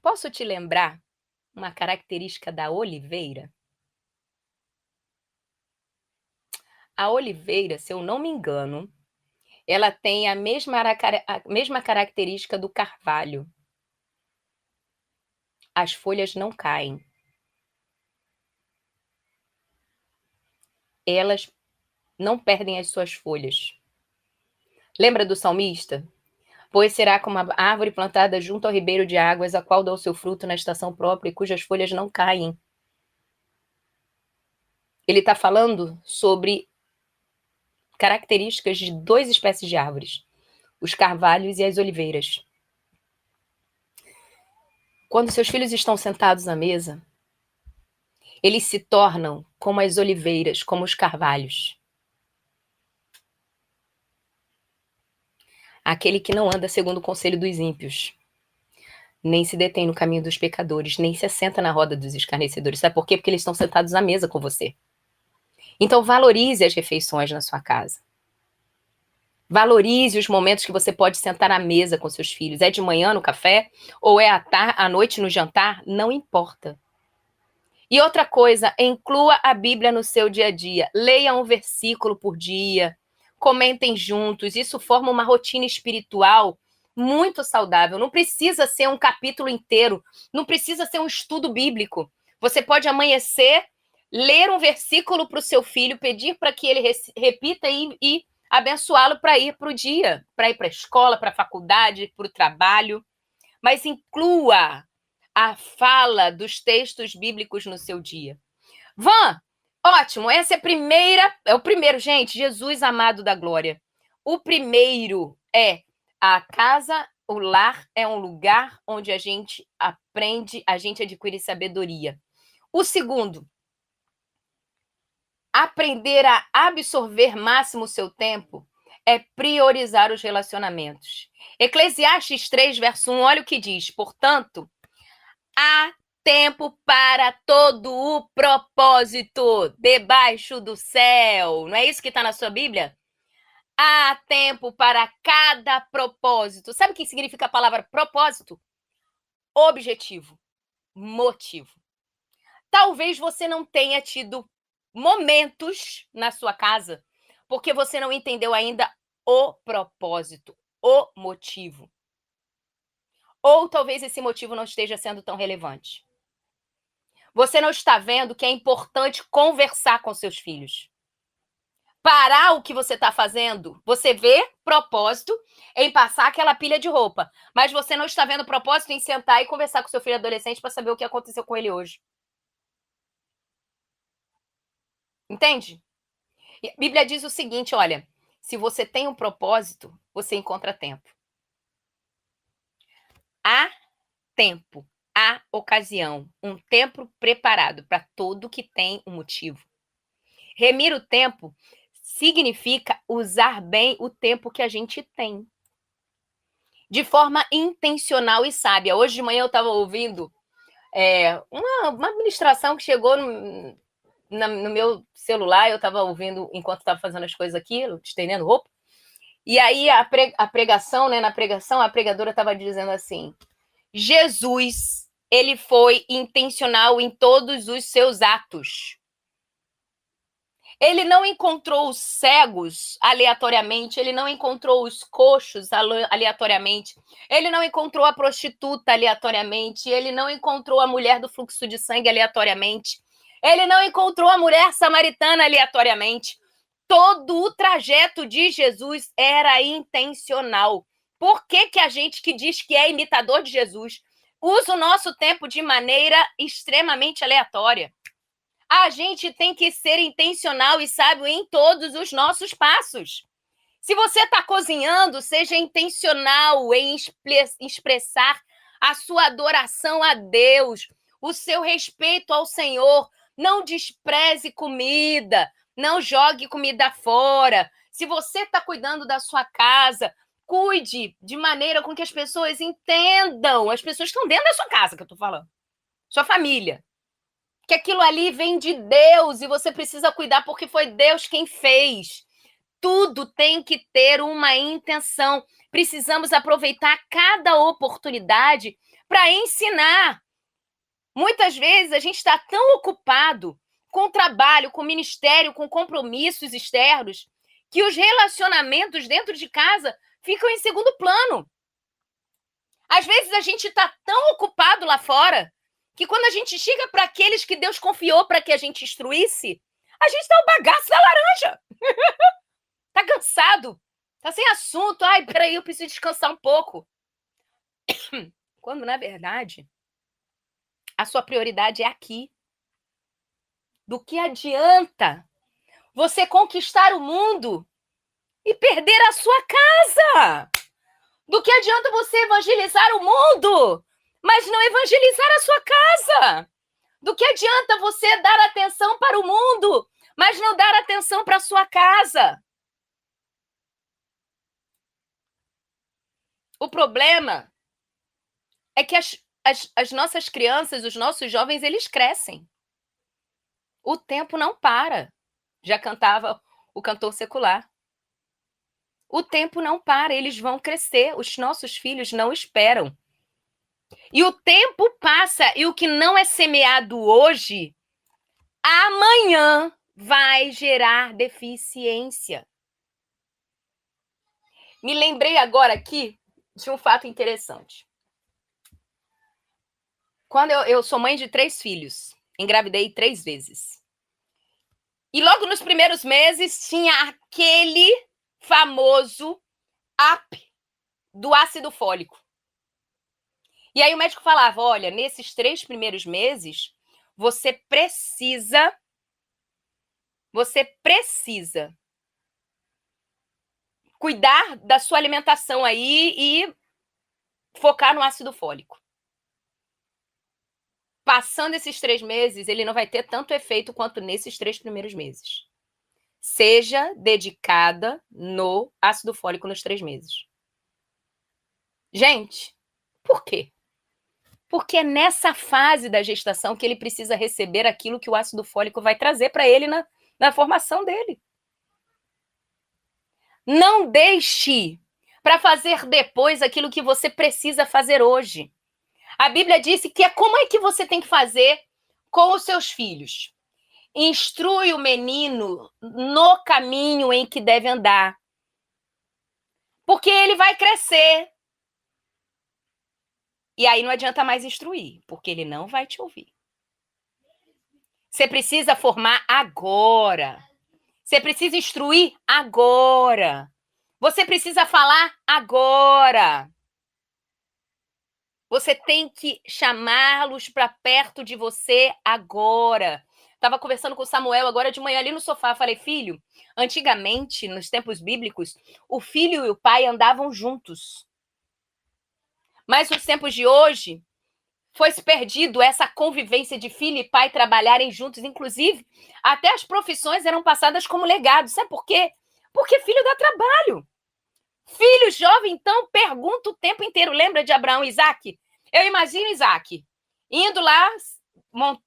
Posso te lembrar uma característica da oliveira? A oliveira, se eu não me engano, ela tem a mesma característica do carvalho. As folhas não caem. Elas não perdem as suas folhas. Lembra do salmista? Pois será como a árvore plantada junto ao ribeiro de águas, a qual dá o seu fruto na estação própria e cujas folhas não caem. Ele está falando sobre características de 2 espécies de árvores, os carvalhos e as oliveiras. Quando seus filhos estão sentados à mesa, eles se tornam como as oliveiras, como os carvalhos. Aquele que não anda segundo o conselho dos ímpios, nem se detém no caminho dos pecadores, nem se assenta na roda dos escarnecedores. Sabe por quê? Porque eles estão sentados à mesa com você. Então, valorize as refeições na sua casa. Valorize os momentos que você pode sentar à mesa com seus filhos. É de manhã no café ou é à noite no jantar? Não importa. E outra coisa, inclua a Bíblia no seu dia a dia. Leia um versículo por dia. Comentem juntos. Isso forma uma rotina espiritual muito saudável. Não precisa ser um capítulo inteiro. Não precisa ser um estudo bíblico. Você pode amanhecer, ler um versículo para o seu filho, pedir para que ele repita e abençoá-lo para ir para o dia, para ir para a escola, para a faculdade, para o trabalho. Mas inclua a fala dos textos bíblicos no seu dia. Van, ótimo, essa é o primeiro, gente, Jesus amado da glória. O primeiro é a casa, o lar é um lugar onde a gente aprende, a gente adquire sabedoria. O segundo, aprender a absorver máximo o seu tempo é priorizar os relacionamentos. Eclesiastes 3, verso 1, olha o que diz. Portanto, há tempo para todo o propósito debaixo do céu. Não é isso que está na sua Bíblia? Há tempo para cada propósito. Sabe o que significa a palavra propósito? Objetivo, motivo. Talvez você não tenha tido momentos na sua casa porque você não entendeu ainda o propósito, o motivo. Ou talvez esse motivo não esteja sendo tão relevante. Você não está vendo que é importante conversar com seus filhos. Parar o que você está fazendo. Você vê propósito em passar aquela pilha de roupa, mas você não está vendo propósito em sentar e conversar com seu filho adolescente para saber o que aconteceu com ele hoje. Entende? A Bíblia diz o seguinte, olha, se você tem um propósito, você encontra tempo. Há tempo, há ocasião, um tempo preparado para tudo que tem um motivo. Remir o tempo significa usar bem o tempo que a gente tem. De forma intencional e sábia. Hoje de manhã eu estava ouvindo uma ministração que chegou no meu celular, eu estava ouvindo enquanto estava fazendo as coisas aqui, estendendo roupa. E aí a pregação, né, na pregação, a pregadora estava dizendo assim, Jesus, ele foi intencional em todos os seus atos. Ele não encontrou os cegos aleatoriamente, ele não encontrou os coxos aleatoriamente, ele não encontrou a prostituta aleatoriamente, ele não encontrou a mulher do fluxo de sangue aleatoriamente, ele não encontrou a mulher samaritana aleatoriamente. Todo o trajeto de Jesus era intencional. Por que a gente que diz que é imitador de Jesus usa o nosso tempo de maneira extremamente aleatória? A gente tem que ser intencional e sábio em todos os nossos passos. Se você está cozinhando, seja intencional em expressar a sua adoração a Deus, o seu respeito ao Senhor. Não despreze comida, não jogue comida fora. Se você está cuidando da sua casa, cuide de maneira com que as pessoas entendam. As pessoas estão dentro da sua casa, que eu estou falando. Sua família. Que aquilo ali vem de Deus e você precisa cuidar porque foi Deus quem fez. Tudo tem que ter uma intenção. Precisamos aproveitar cada oportunidade para ensinar. Muitas vezes a gente está tão ocupado com o trabalho, com o ministério, com compromissos externos, que os relacionamentos dentro de casa ficam em segundo plano. Às vezes a gente está tão ocupado lá fora que quando a gente chega para aqueles que Deus confiou para que a gente instruísse, a gente dá o bagaço da laranja. Tá cansado, tá sem assunto. Ai, peraí, eu preciso descansar um pouco. Quando, na verdade, a sua prioridade é aqui. Do que adianta você conquistar o mundo e perder a sua casa? Do que adianta você evangelizar o mundo mas não evangelizar a sua casa. Do que adianta você dar atenção para o mundo, mas não dar atenção para a sua casa? O problema é que as nossas crianças, os nossos jovens, eles crescem. O tempo não para. Já cantava o cantor secular. O tempo não para, eles vão crescer. Os nossos filhos não esperam. E o tempo passa, e o que não é semeado hoje, amanhã vai gerar deficiência. Me lembrei agora aqui de um fato interessante. Quando eu sou mãe de 3 filhos, engravidei 3 vezes. E logo nos primeiros meses tinha aquele famoso up do ácido fólico. E aí o médico falava, olha, nesses 3 primeiros meses, você precisa cuidar da sua alimentação aí e focar no ácido fólico. Passando esses 3 meses, ele não vai ter tanto efeito quanto nesses 3 primeiros meses. Seja dedicada no ácido fólico nos 3 meses. Gente, por quê? Porque é nessa fase da gestação que ele precisa receber aquilo que o ácido fólico vai trazer para ele na formação dele. Não deixe para fazer depois aquilo que você precisa fazer hoje. A Bíblia disse que como é que você tem que fazer com os seus filhos? Instrui o menino no caminho em que deve andar. Porque ele vai crescer. E aí não adianta mais instruir, porque ele não vai te ouvir. Você precisa formar agora. Você precisa instruir agora. Você precisa falar agora. Você tem que chamá-los para perto de você agora. Estava conversando com o Samuel agora de manhã ali no sofá. Falei, filho, antigamente, nos tempos bíblicos, o filho e o pai andavam juntos. Mas nos tempos de hoje, foi-se perdido essa convivência de filho e pai trabalharem juntos. Inclusive, até as profissões eram passadas como legado. Sabe por quê? Porque filho dá trabalho. Filho jovem, então, pergunta o tempo inteiro. Lembra de Abraão e Isaac? Eu imagino Isaac indo lá,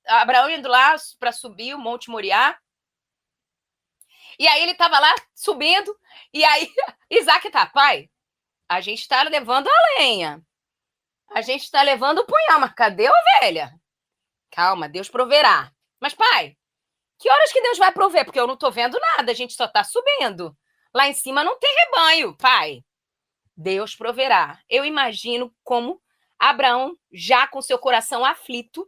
Abraão indo lá para subir o Monte Moriá. E aí ele estava lá subindo. E aí Isaac tá, pai, a gente está levando a lenha. A gente está levando o punhal, mas cadê a ovelha? Calma, Deus proverá. Mas, pai, que horas que Deus vai prover? Porque eu não estou vendo nada, a gente só está subindo. Lá em cima não tem rebanho, pai. Deus proverá. Eu imagino como Abraão, já com seu coração aflito,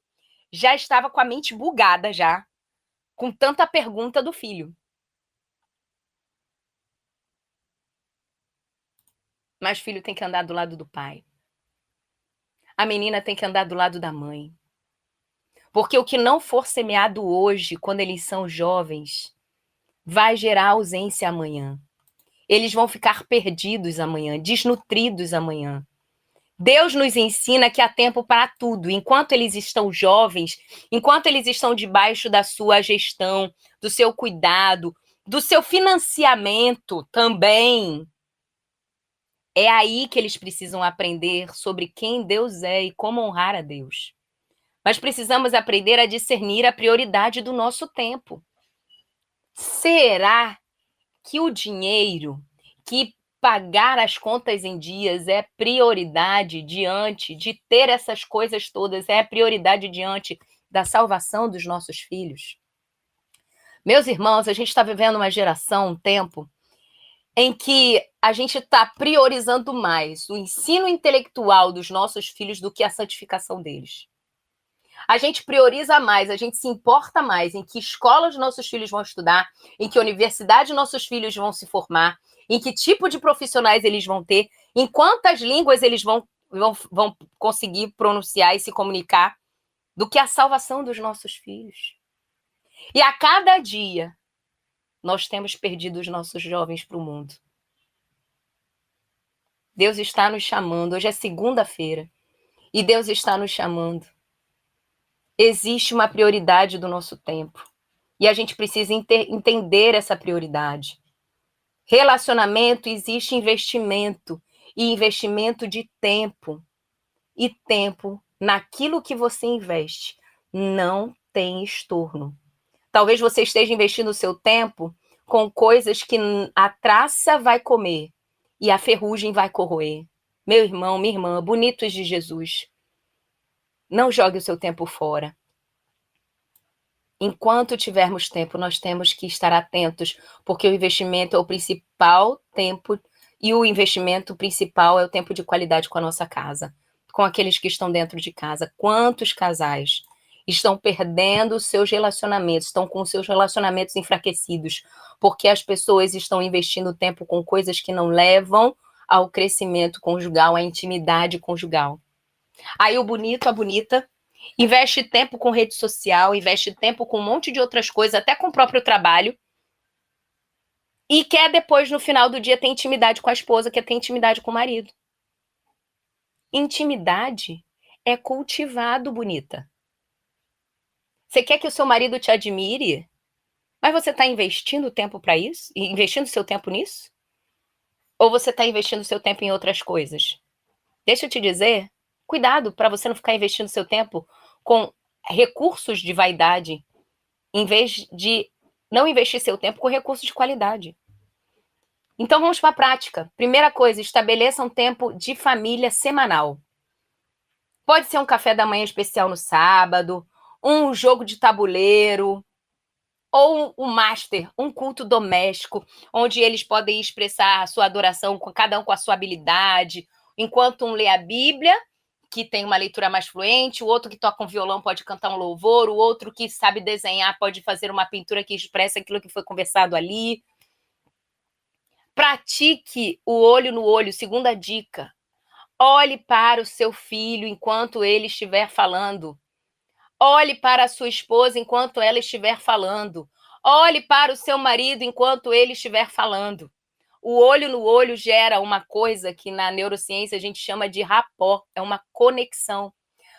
já estava com a mente bugada já, com tanta pergunta do filho. Mas filho tem que andar do lado do pai. A menina tem que andar do lado da mãe. Porque o que não for semeado hoje, quando eles são jovens, vai gerar ausência amanhã. Eles vão ficar perdidos amanhã, desnutridos amanhã. Deus nos ensina que há tempo para tudo. Enquanto eles estão jovens, enquanto eles estão debaixo da sua gestão, do seu cuidado, do seu financiamento também, é aí que eles precisam aprender sobre quem Deus é e como honrar a Deus. Mas precisamos aprender a discernir a prioridade do nosso tempo. Será que o dinheiro, que pagar as contas em dias é prioridade diante de ter essas coisas todas, é prioridade diante da salvação dos nossos filhos? Meus irmãos, a gente está vivendo uma geração, um tempo, em que a gente está priorizando mais o ensino intelectual dos nossos filhos do que a santificação deles. A gente prioriza mais, a gente se importa mais em que escola os nossos filhos vão estudar, em que universidade nossos filhos vão se formar, em que tipo de profissionais eles vão ter, em quantas línguas eles vão conseguir pronunciar e se comunicar, do que a salvação dos nossos filhos. E a cada dia, nós temos perdido os nossos jovens para o mundo. Deus está nos chamando, hoje é segunda-feira, E Deus está nos chamando. Existe uma prioridade do nosso tempo. E a gente precisa entender essa prioridade. Relacionamento, existe investimento. E investimento de tempo. E tempo naquilo que você investe não tem estorno. Talvez você esteja investindo o seu tempo com coisas que a traça vai comer e a ferrugem vai corroer. Meu irmão, minha irmã, bonitos de Jesus, não jogue o seu tempo fora. Enquanto tivermos tempo, nós temos que estar atentos, porque o investimento é o principal tempo, e o investimento principal é o tempo de qualidade com a nossa casa, com aqueles que estão dentro de casa. Quantos casais estão perdendo os seus relacionamentos, estão com seus relacionamentos enfraquecidos, porque as pessoas estão investindo tempo com coisas que não levam ao crescimento conjugal, à intimidade conjugal. Aí o bonito, a bonita, investe tempo com rede social, investe tempo com um monte de outras coisas, até com o próprio trabalho, e quer depois, no final do dia, ter intimidade com a esposa, quer ter intimidade com o marido. Intimidade é cultivado, bonita. Você quer que o seu marido te admire? Mas você está investindo tempo para isso? Investindo seu tempo nisso? Ou você está investindo seu tempo em outras coisas? Deixa eu te dizer, cuidado para você não ficar investindo seu tempo com recursos de vaidade, em vez de não investir seu tempo com recursos de qualidade. Então vamos para a prática. Primeira coisa, estabeleça um tempo de família semanal. Pode ser um café da manhã especial no sábado, um jogo de tabuleiro, ou um master, um culto doméstico, onde eles podem expressar a sua adoração, cada um com a sua habilidade, enquanto um lê a Bíblia, que tem uma leitura mais fluente, o outro que toca um violão pode cantar um louvor, o outro que sabe desenhar pode fazer uma pintura que expressa aquilo que foi conversado ali. Pratique o olho no olho, segunda dica. Olhe para o seu filho enquanto ele estiver falando. Olhe para a sua esposa enquanto ela estiver falando. Olhe para o seu marido enquanto ele estiver falando. O olho no olho gera uma coisa que na neurociência a gente chama de rapport, é uma conexão.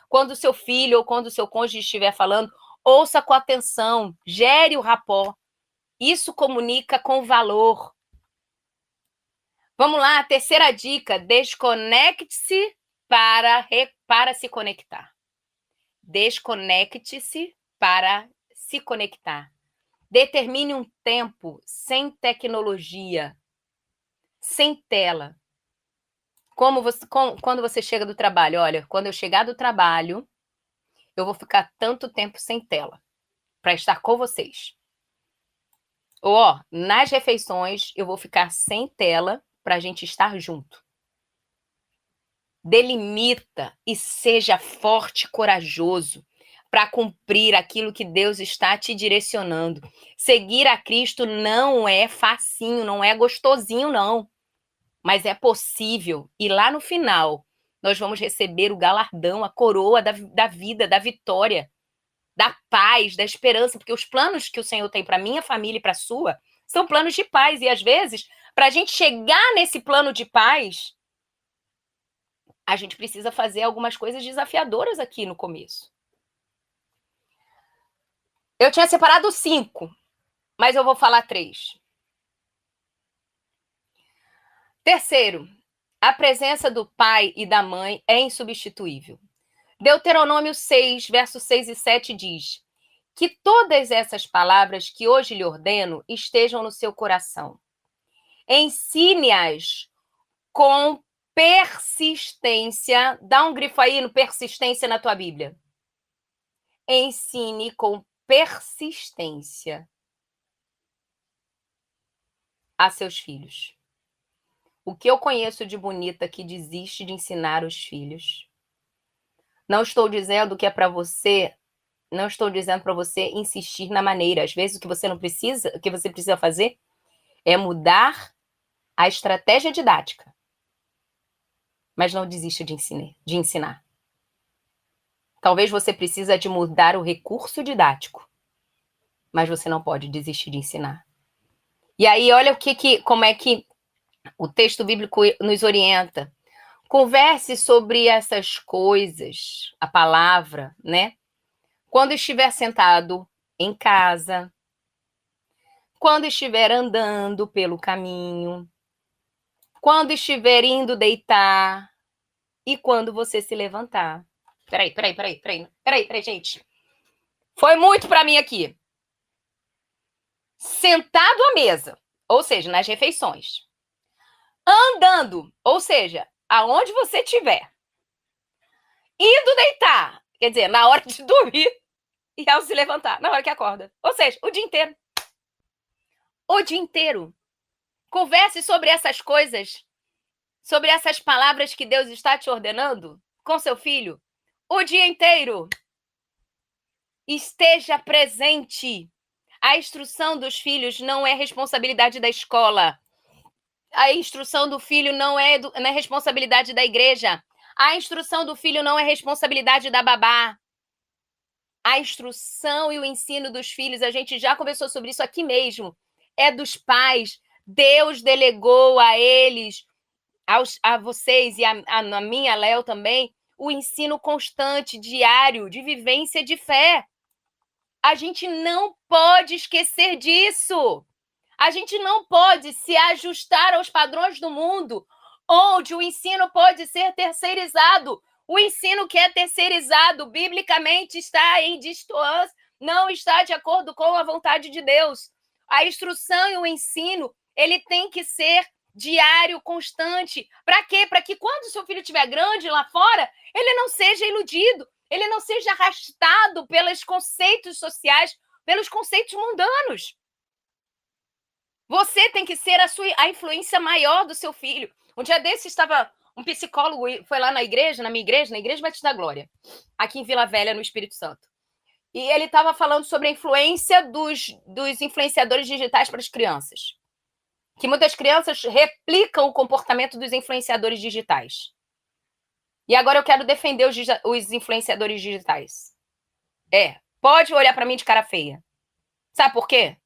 Quando o seu filho ou quando o seu cônjuge estiver falando, ouça com atenção, gere o rapport. Isso comunica com valor. Vamos lá, a terceira dica, desconecte-se para se conectar. Desconecte-se para se conectar. Determine um tempo sem tecnologia, sem tela. Quando você chega do trabalho, olha, quando eu chegar do trabalho, eu vou ficar tanto tempo sem tela para estar com vocês. Ou, nas refeições, eu vou ficar sem tela para a gente estar junto. Delimita e seja forte e corajoso para cumprir aquilo que Deus está te direcionando. Seguir a Cristo não é facinho, não é gostosinho, não. Mas é possível. E lá no final, nós vamos receber o galardão, a coroa da vida, da vitória, da paz, da esperança. Porque os planos que o Senhor tem para minha família e para a sua são planos de paz. E às vezes, para a gente chegar nesse plano de paz, a gente precisa fazer algumas coisas desafiadoras aqui no começo. Eu tinha separado 5, mas eu vou falar 3. Terceiro, a presença do pai e da mãe é insubstituível. Deuteronômio 6, versos 6 e 7 diz: que todas essas palavras que hoje lhe ordeno estejam no seu coração. Ensine-as com persistência. Dá um grifo aí no persistência na tua Bíblia. Ensine com persistência a seus filhos. O que eu conheço de bonita que desiste de ensinar os filhos. Não estou dizendo que é para você, não estou dizendo para você insistir na maneira. Às vezes o que você não precisa, o que você precisa fazer é mudar a estratégia didática. Mas não desista de ensinar. Talvez você precise de mudar o recurso didático, mas você não pode desistir de ensinar. E aí, olha como é que o texto bíblico nos orienta. Converse sobre essas coisas, a palavra, né? Quando estiver sentado em casa, quando estiver andando pelo caminho, quando estiver indo deitar e quando você se levantar. Peraí, gente. Foi muito para mim aqui. Sentado à mesa, ou seja, nas refeições. Andando, ou seja, aonde você estiver. Indo deitar, quer dizer, na hora de dormir e ao se levantar, na hora que acorda. Ou seja, o dia inteiro. O dia inteiro. Converse sobre essas coisas, sobre essas palavras que Deus está te ordenando com seu filho o dia inteiro. Esteja presente. A instrução dos filhos não é responsabilidade da escola. A instrução do filho não é responsabilidade da igreja. A instrução do filho não é responsabilidade da babá. A instrução e o ensino dos filhos, a gente já conversou sobre isso aqui mesmo, é dos pais. Deus delegou a eles, a vocês e a minha, Léo também, o ensino constante, diário, de vivência de fé. A gente não pode esquecer disso. A gente não pode se ajustar aos padrões do mundo, onde o ensino pode ser terceirizado. O ensino que é terceirizado, biblicamente, está em distância, não está de acordo com a vontade de Deus. A instrução e o ensino, ele tem que ser diário, constante. Para quê? Para que quando o seu filho estiver grande lá fora, ele não seja iludido, ele não seja arrastado pelos conceitos sociais, pelos conceitos mundanos. Você tem que ser a influência maior do seu filho. Um dia desse estava um psicólogo, foi lá na igreja, na Igreja Batista da Glória, aqui em Vila Velha, no Espírito Santo. E ele estava falando sobre a influência dos influenciadores digitais para as crianças. Que muitas crianças replicam o comportamento dos influenciadores digitais. E agora eu quero defender os influenciadores digitais. Pode olhar para mim de cara feia. Sabe por quê?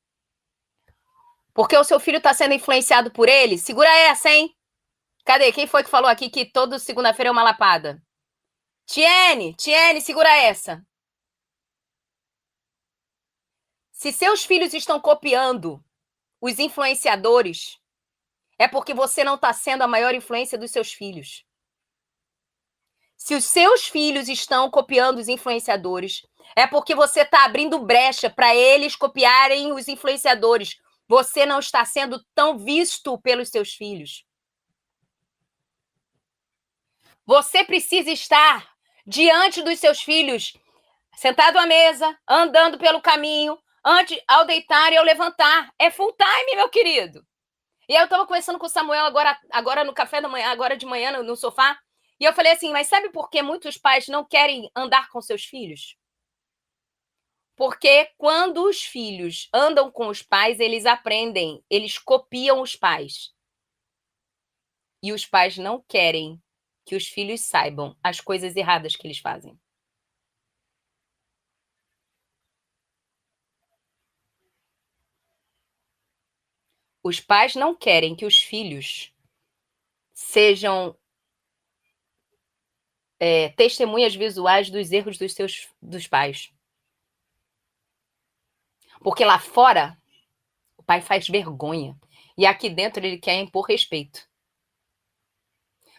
Porque o seu filho está sendo influenciado por ele. Segura essa, hein? Cadê? Quem foi que falou aqui que toda segunda-feira é uma lapada? Tiene, segura essa. Se seus filhos estão copiando os influenciadores, é porque você não está sendo a maior influência dos seus filhos. Se os seus filhos estão copiando os influenciadores, é porque você está abrindo brecha para eles copiarem os influenciadores. Você não está sendo tão visto pelos seus filhos. Você precisa estar diante dos seus filhos, sentado à mesa, andando pelo caminho, ao deitar e ao levantar. É full time, meu querido. E eu estava conversando com o Samuel agora no café da manhã, agora de manhã no sofá, e eu falei assim, mas sabe por que muitos pais não querem andar com seus filhos? Porque quando os filhos andam com os pais, eles aprendem, eles copiam os pais. E os pais não querem que os filhos saibam as coisas erradas que eles fazem. Os pais não querem que os filhos sejam testemunhas visuais dos erros dos pais. Porque lá fora, o pai faz vergonha. E aqui dentro ele quer impor respeito.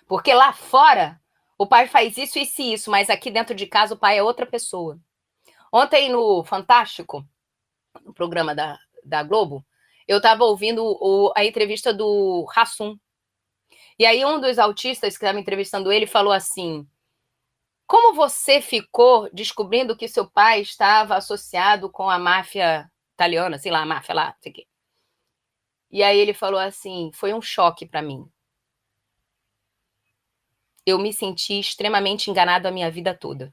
Porque lá fora, o pai faz isso, isso, mas aqui dentro de casa o pai é outra pessoa. Ontem no Fantástico, no programa da Globo, eu estava ouvindo a entrevista do Hassum. E aí um dos autistas que estava entrevistando ele falou assim, como você ficou descobrindo que seu pai estava associado com a máfia italiana, sei lá, a máfia lá, não sei o quê. E aí ele falou assim, foi um choque para mim. Eu me senti extremamente enganado a minha vida toda.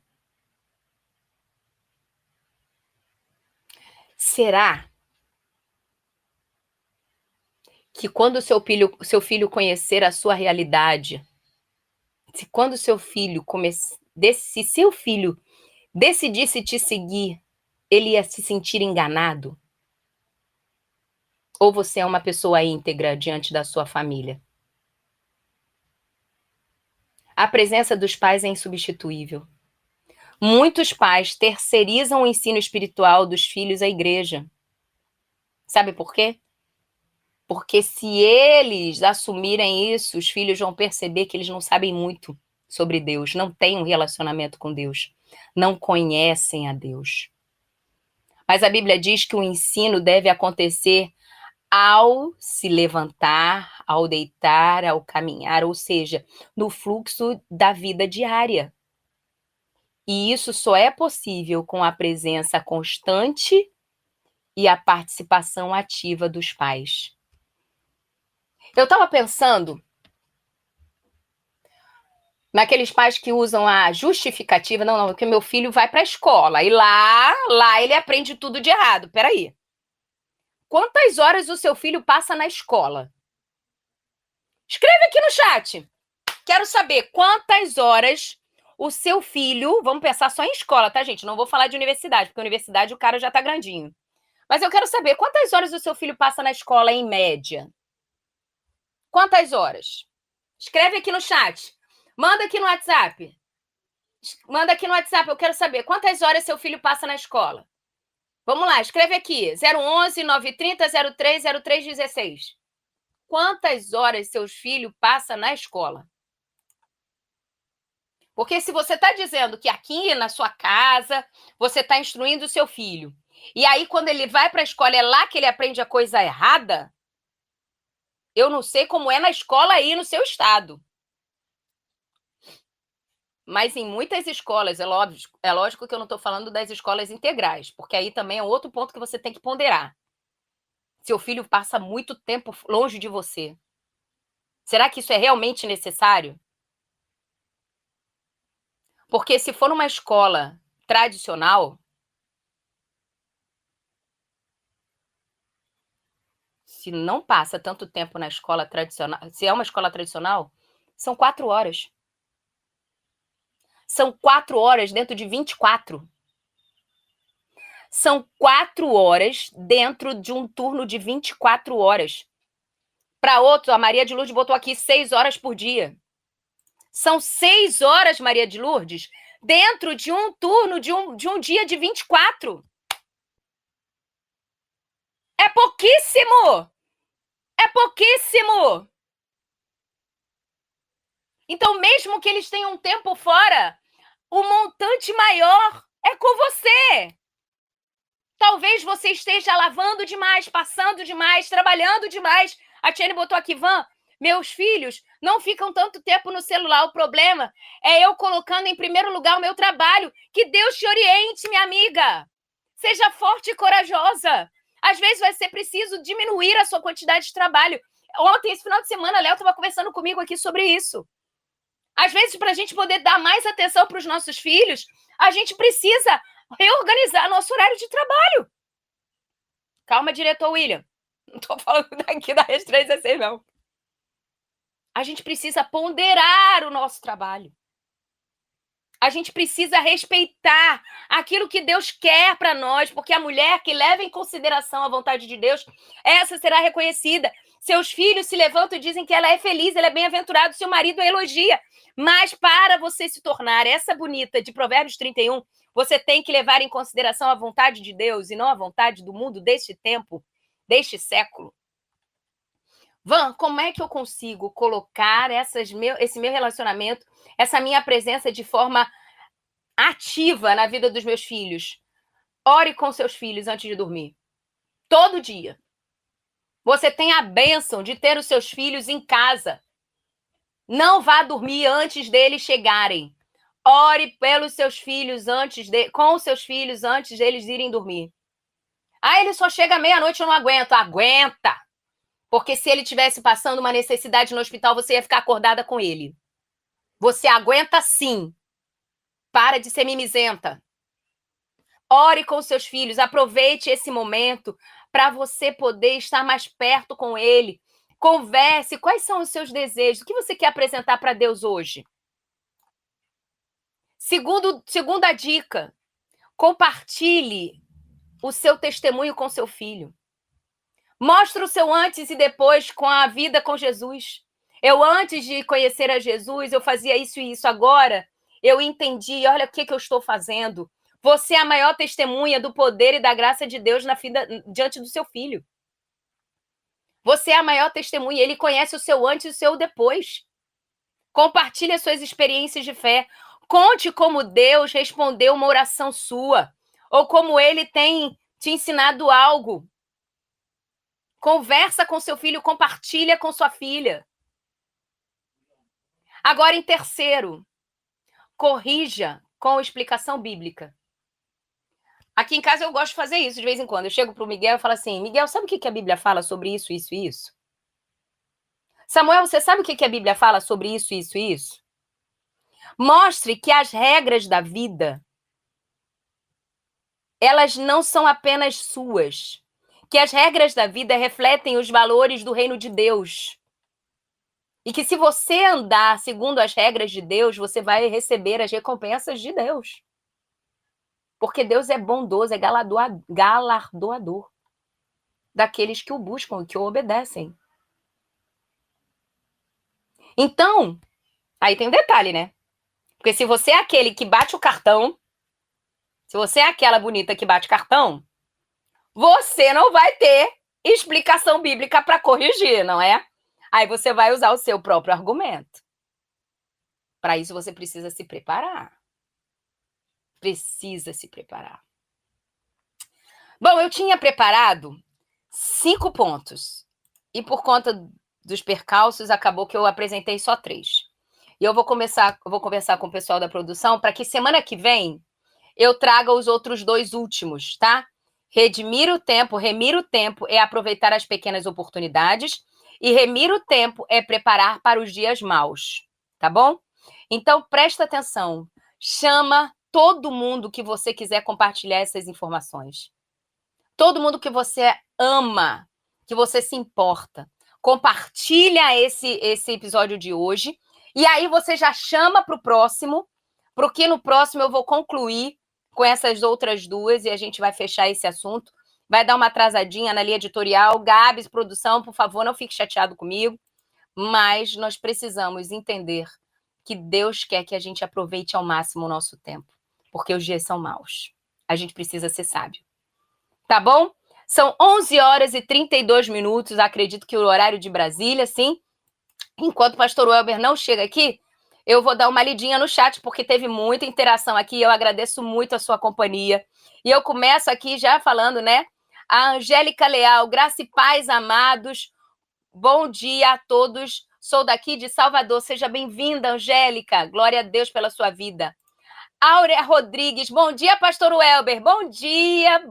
Será que quando seu filho conhecer a sua realidade, se seu filho decidisse te seguir, ele ia se sentir enganado? Ou você é uma pessoa íntegra diante da sua família? A presença dos pais é insubstituível. Muitos pais terceirizam o ensino espiritual dos filhos à igreja. Sabe por quê? Porque se eles assumirem isso, os filhos vão perceber que eles não sabem muito sobre Deus, não têm um relacionamento com Deus, não conhecem a Deus. Mas a Bíblia diz que o ensino deve acontecer ao se levantar, ao deitar, ao caminhar, ou seja, no fluxo da vida diária. E isso só é possível com a presença constante e a participação ativa dos pais. Eu estava pensando naqueles pais que usam a justificativa, não, porque meu filho vai para a escola e lá ele aprende tudo de errado. Peraí. Quantas horas o seu filho passa na escola? Escreve aqui no chat. Quero saber quantas horas o seu filho... Vamos pensar só em escola, tá, gente? Não vou falar de universidade, porque universidade o cara já tá grandinho. Mas eu quero saber quantas horas o seu filho passa na escola em média. Quantas horas? Escreve aqui no chat. Manda aqui no WhatsApp. Manda aqui no WhatsApp, eu quero saber quantas horas seu filho passa na escola. Vamos lá, escreve aqui. 011 930 03 0316. Quantas horas seu filho passa na escola? Porque se você está dizendo que aqui na sua casa você está instruindo o seu filho, e aí quando ele vai para a escola é lá que ele aprende a coisa errada, eu não sei como é na escola aí no seu estado. Mas em muitas escolas, é lógico que eu não estou falando das escolas integrais, porque aí também é outro ponto que você tem que ponderar. Seu filho passa muito tempo longe de você. Será que isso é realmente necessário? Porque se for numa escola tradicional, se não passa tanto tempo na escola tradicional, se é uma escola tradicional, são 4 horas. São 4 horas dentro de 24. São 4 horas dentro de um turno de 24 horas. Para outro, a Maria de Lourdes botou aqui 6 horas por dia. São 6 horas, Maria de Lourdes, dentro de um turno de um dia de 24. É pouquíssimo! É pouquíssimo! Então, mesmo que eles tenham um tempo fora, o montante maior é com você. Talvez você esteja lavando demais, passando demais, trabalhando demais. A Tiane botou aqui, Van, meus filhos não ficam tanto tempo no celular. O problema é eu colocando em primeiro lugar o meu trabalho. Que Deus te oriente, minha amiga. Seja forte e corajosa. Às vezes vai ser preciso diminuir a sua quantidade de trabalho. Ontem, esse final de semana, a Léo estava conversando comigo aqui sobre isso. Às vezes, para a gente poder dar mais atenção para os nossos filhos, a gente precisa reorganizar nosso horário de trabalho. Calma, diretor William. Não estou falando daqui da Rede 316, não. A gente precisa ponderar o nosso trabalho. A gente precisa respeitar aquilo que Deus quer para nós, porque a mulher que leva em consideração a vontade de Deus, essa será reconhecida. Seus filhos se levantam e dizem que ela é feliz, ela é bem-aventurada, seu marido a elogia. Mas para você se tornar essa bonita de Provérbios 31, você tem que levar em consideração a vontade de Deus e não a vontade do mundo deste tempo, deste século. Van, como é que eu consigo colocar esse meu relacionamento, essa minha presença de forma ativa na vida dos meus filhos? Ore com seus filhos antes de dormir. Todo dia. Você tem a bênção de ter os seus filhos em casa. Não vá dormir antes deles chegarem. Ore pelos seus filhos com os seus filhos antes deles irem dormir. Ah, ele só chega meia-noite, eu não aguento. Aguenta! Porque se ele estivesse passando uma necessidade no hospital, você ia ficar acordada com ele. Você aguenta sim. Para de ser mimizenta. Ore com seus filhos. Aproveite esse momento para você poder estar mais perto com ele. Converse. Quais são os seus desejos? O que você quer apresentar para Deus hoje? Segunda dica. Compartilhe o seu testemunho com seu filho. Mostre o seu antes e depois com a vida com Jesus. Eu, antes de conhecer a Jesus, eu fazia isso e isso. Agora, eu entendi, olha o que eu estou fazendo. Você é a maior testemunha do poder e da graça de Deus na vida, diante do seu filho. Você é a maior testemunha. Ele conhece o seu antes e o seu depois. Compartilhe as suas experiências de fé. Conte como Deus respondeu uma oração sua. Ou como ele tem te ensinado algo. Conversa com seu filho, compartilha com sua filha. Agora, em terceiro, corrija com explicação bíblica. Aqui em casa eu gosto de fazer isso de vez em quando. Eu chego para o Miguel e falo assim, Miguel, sabe o que a Bíblia fala sobre isso, isso e isso? Samuel, você sabe o que a Bíblia fala sobre isso, isso e isso? Mostre que as regras da vida, elas não são apenas suas. Que as regras da vida refletem os valores do reino de Deus. E que se você andar segundo as regras de Deus, você vai receber as recompensas de Deus. Porque Deus é bondoso, é galardoador daqueles que o buscam e que o obedecem. Então, aí tem um detalhe, né? Porque se você é aquele que bate o cartão, se você é aquela bonita que bate cartão, você não vai ter explicação bíblica para corrigir, não é? Aí você vai usar o seu próprio argumento. Para isso você precisa se preparar. Precisa se preparar. Bom, eu tinha preparado 5 pontos. E por conta dos percalços, acabou que eu apresentei só 3. E eu vou conversar com o pessoal da produção para que semana que vem eu traga os outros 2 últimos, tá? Remir o tempo é aproveitar as pequenas oportunidades e remir o tempo é preparar para os dias maus, tá bom? Então, presta atenção. Chama todo mundo que você quiser compartilhar essas informações. Todo mundo que você ama, que você se importa. Compartilha esse episódio de hoje. E aí você já chama para o próximo, porque no próximo eu vou concluir com essas outras 2 e a gente vai fechar esse assunto. Vai dar uma atrasadinha na linha editorial. Gabs, produção, por favor, não fique chateado comigo. Mas nós precisamos entender que Deus quer que a gente aproveite ao máximo o nosso tempo. Porque os dias são maus. A gente precisa ser sábio. Tá bom? São 11h32. Acredito que o horário de Brasília, sim. Enquanto o pastor Welber não chega aqui, eu vou dar uma lidinha no chat, porque teve muita interação aqui. Eu agradeço muito a sua companhia. E eu começo aqui já falando, né? A Angélica Leal, graça e paz, amados. Bom dia a todos. Sou daqui de Salvador. Seja bem-vinda, Angélica. Glória a Deus pela sua vida. Áurea Rodrigues. Bom dia, pastor Welber. Bom dia,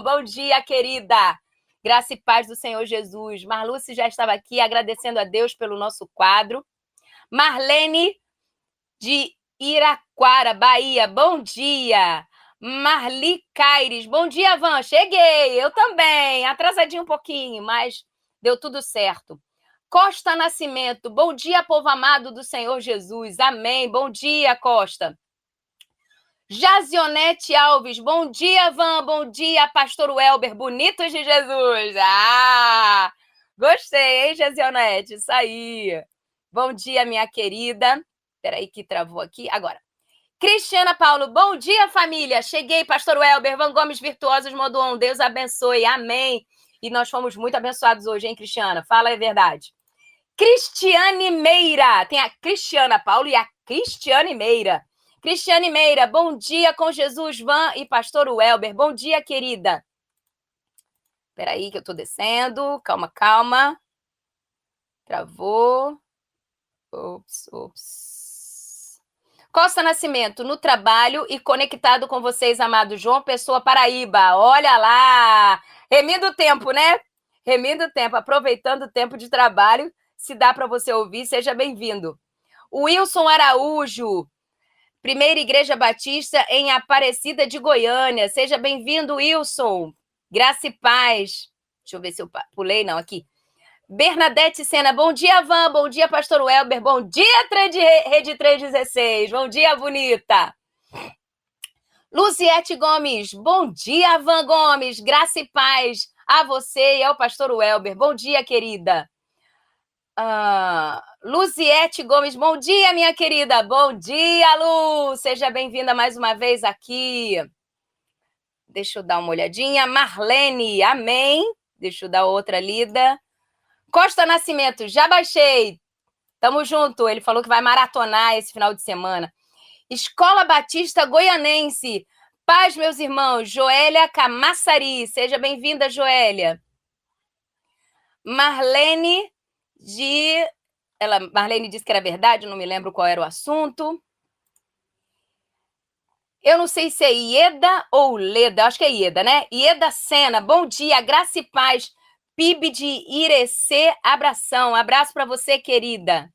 bom dia, querida. Graça e paz do Senhor Jesus. Marluce já estava aqui agradecendo a Deus pelo nosso quadro. Marlene de Iraquara, Bahia. Bom dia. Marli Caires. Bom dia, Van. Cheguei. Eu também. Atrasadinho um pouquinho, mas deu tudo certo. Costa Nascimento. Bom dia, povo amado do Senhor Jesus. Amém. Bom dia, Costa. Jazionete Alves, bom dia, Van, bom dia, pastor Welber, bonitos de Jesus. Ah, gostei, hein, Jazionete, isso aí. Bom dia, minha querida. Espera aí que travou aqui. Agora. Cristiana Paulo, bom dia, família. Cheguei, pastor Welber, Van Gomes Virtuosos, modo 1. Deus abençoe, amém. E nós fomos muito abençoados hoje, hein, Cristiana? Fala a verdade. Cristiane Meira, tem a Cristiana Paulo e a Cristiane Meira. Cristiane Meira, bom dia com Jesus, Van e pastor Welber. Bom dia, querida. Espera aí que eu estou descendo. Calma, calma. Travou. Ops. Costa Nascimento, no trabalho e conectado com vocês, amado João Pessoa, Paraíba. Olha lá. Remindo o tempo, né? Remindo o tempo, aproveitando o tempo de trabalho. Se dá para você ouvir, seja bem-vindo. Wilson Araújo. Primeira Igreja Batista em Aparecida de Goiânia. Seja bem-vindo, Wilson. Graça e paz. Deixa eu ver se eu pulei, não, aqui. Bernadette Sena, bom dia, Van. Bom dia, pastor Welber. Bom dia, Rede 316. Bom dia, bonita. Luciete Gomes, bom dia, Van Gomes. Graça e paz a você e ao pastor Welber. Bom dia, querida. Luziete Gomes, bom dia, minha querida. Bom dia, Lu. Seja bem-vinda mais uma vez aqui. Deixa eu dar uma olhadinha. Marlene, amém. Deixa eu dar outra lida. Costa Nascimento, já baixei. Tamo junto. Ele falou que vai maratonar esse final de semana. Escola Batista Goianense. Paz, meus irmãos. Joélia Camassari. Seja bem-vinda, Joélia. Marlene Marlene disse que era verdade, não me lembro qual era o assunto. Eu não sei se é Ieda ou Leda, acho que é Ieda, né? Ieda Sena, bom dia, graça e paz. PIB de Irecê, abração. Abraço para você, querida.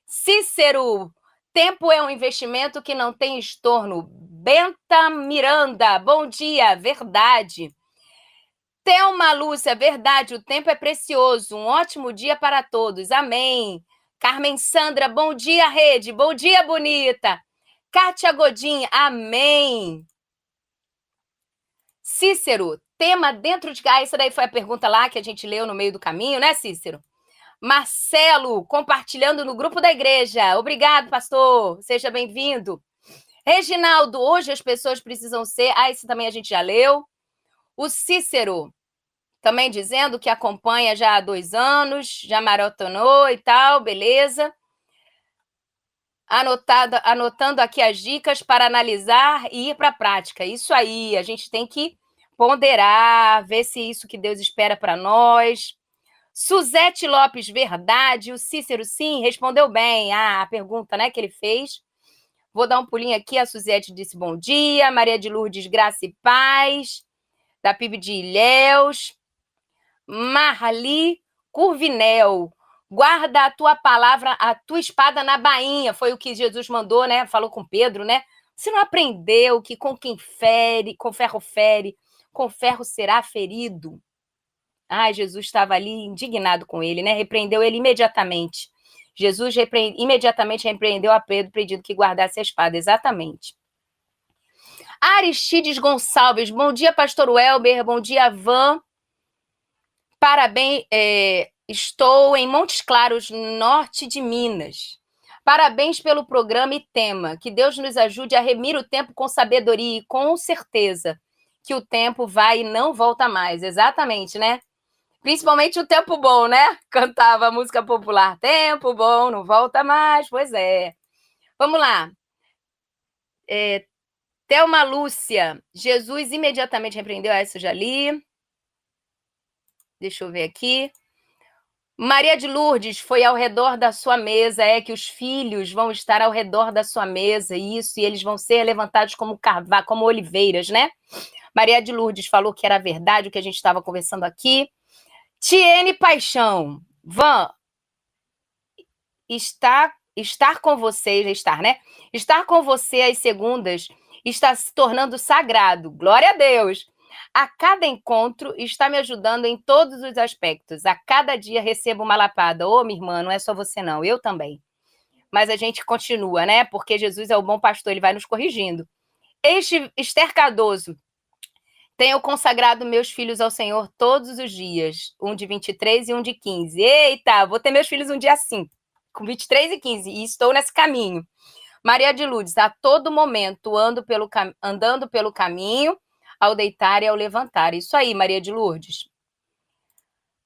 Cícero, tempo é um investimento que não tem estorno. Benta Miranda, bom dia, verdade. Thelma Lúcia, verdade, o tempo é precioso. Um ótimo dia para todos, amém. Carmen Sandra, bom dia, rede. Bom dia, bonita. Kátia Godin, amém. Cícero, tema dentro de... essa daí foi a pergunta lá que a gente leu no meio do caminho, né, Cícero? Marcelo, compartilhando no grupo da igreja. Obrigado, pastor. Seja bem-vindo. Reginaldo, hoje as pessoas precisam ser... esse também a gente já leu. O Cícero, também dizendo que acompanha já há 2 anos, já maratonou e tal, beleza. Anotando aqui as dicas para analisar e ir para a prática. Isso aí, a gente tem que ponderar, ver se isso que Deus espera para nós. Suzete Lopes, verdade. O Cícero, sim, respondeu bem a pergunta, né, que ele fez. Vou dar um pulinho aqui. A Suzete disse bom dia. Maria de Lourdes, graça e paz. Da PIB de Ilhéus. Marli Curvinel, guarda a tua palavra, a tua espada na bainha. Foi o que Jesus mandou, né? Falou com Pedro, né? Você não aprendeu que com quem fere, com ferro será ferido? Jesus estava ali indignado com ele, né? Repreendeu ele imediatamente. Jesus imediatamente repreendeu a Pedro, pedindo que guardasse a espada, exatamente. Aristides Gonçalves, bom dia, pastor Welber, bom dia, Van. Parabéns, estou em Montes Claros, norte de Minas. Parabéns pelo programa e tema. Que Deus nos ajude a remir o tempo com sabedoria e com certeza que o tempo vai e não volta mais. Exatamente, né? Principalmente o tempo bom, né? Cantava a música popular. Tempo bom, não volta mais. Pois é. Vamos lá. Thelma Lúcia. Jesus imediatamente repreendeu. Essa eu já li. Deixa eu ver aqui. Maria de Lourdes, foi ao redor da sua mesa, que os filhos vão estar ao redor da sua mesa, e eles vão ser levantados como como oliveiras, né? Maria de Lourdes falou que era verdade o que a gente estava conversando aqui. Tiene Paixão, Van, estar com vocês, né? Estar com você às segundas está se tornando sagrado, glória a Deus. A cada encontro está me ajudando em todos os aspectos. A cada dia recebo uma lapada. Minha irmã, não é só você não, eu também. Mas a gente continua, né? Porque Jesus é o bom pastor, ele vai nos corrigindo. Esther Cardoso. Tenho consagrado meus filhos ao Senhor todos os dias. Um de 23 e um de 15. Eita, vou ter meus filhos um dia assim, com 23 e 15. E estou nesse caminho. Maria de Lourdes, a todo momento, andando pelo caminho, ao deitar e ao levantar. Isso aí, Maria de Lourdes.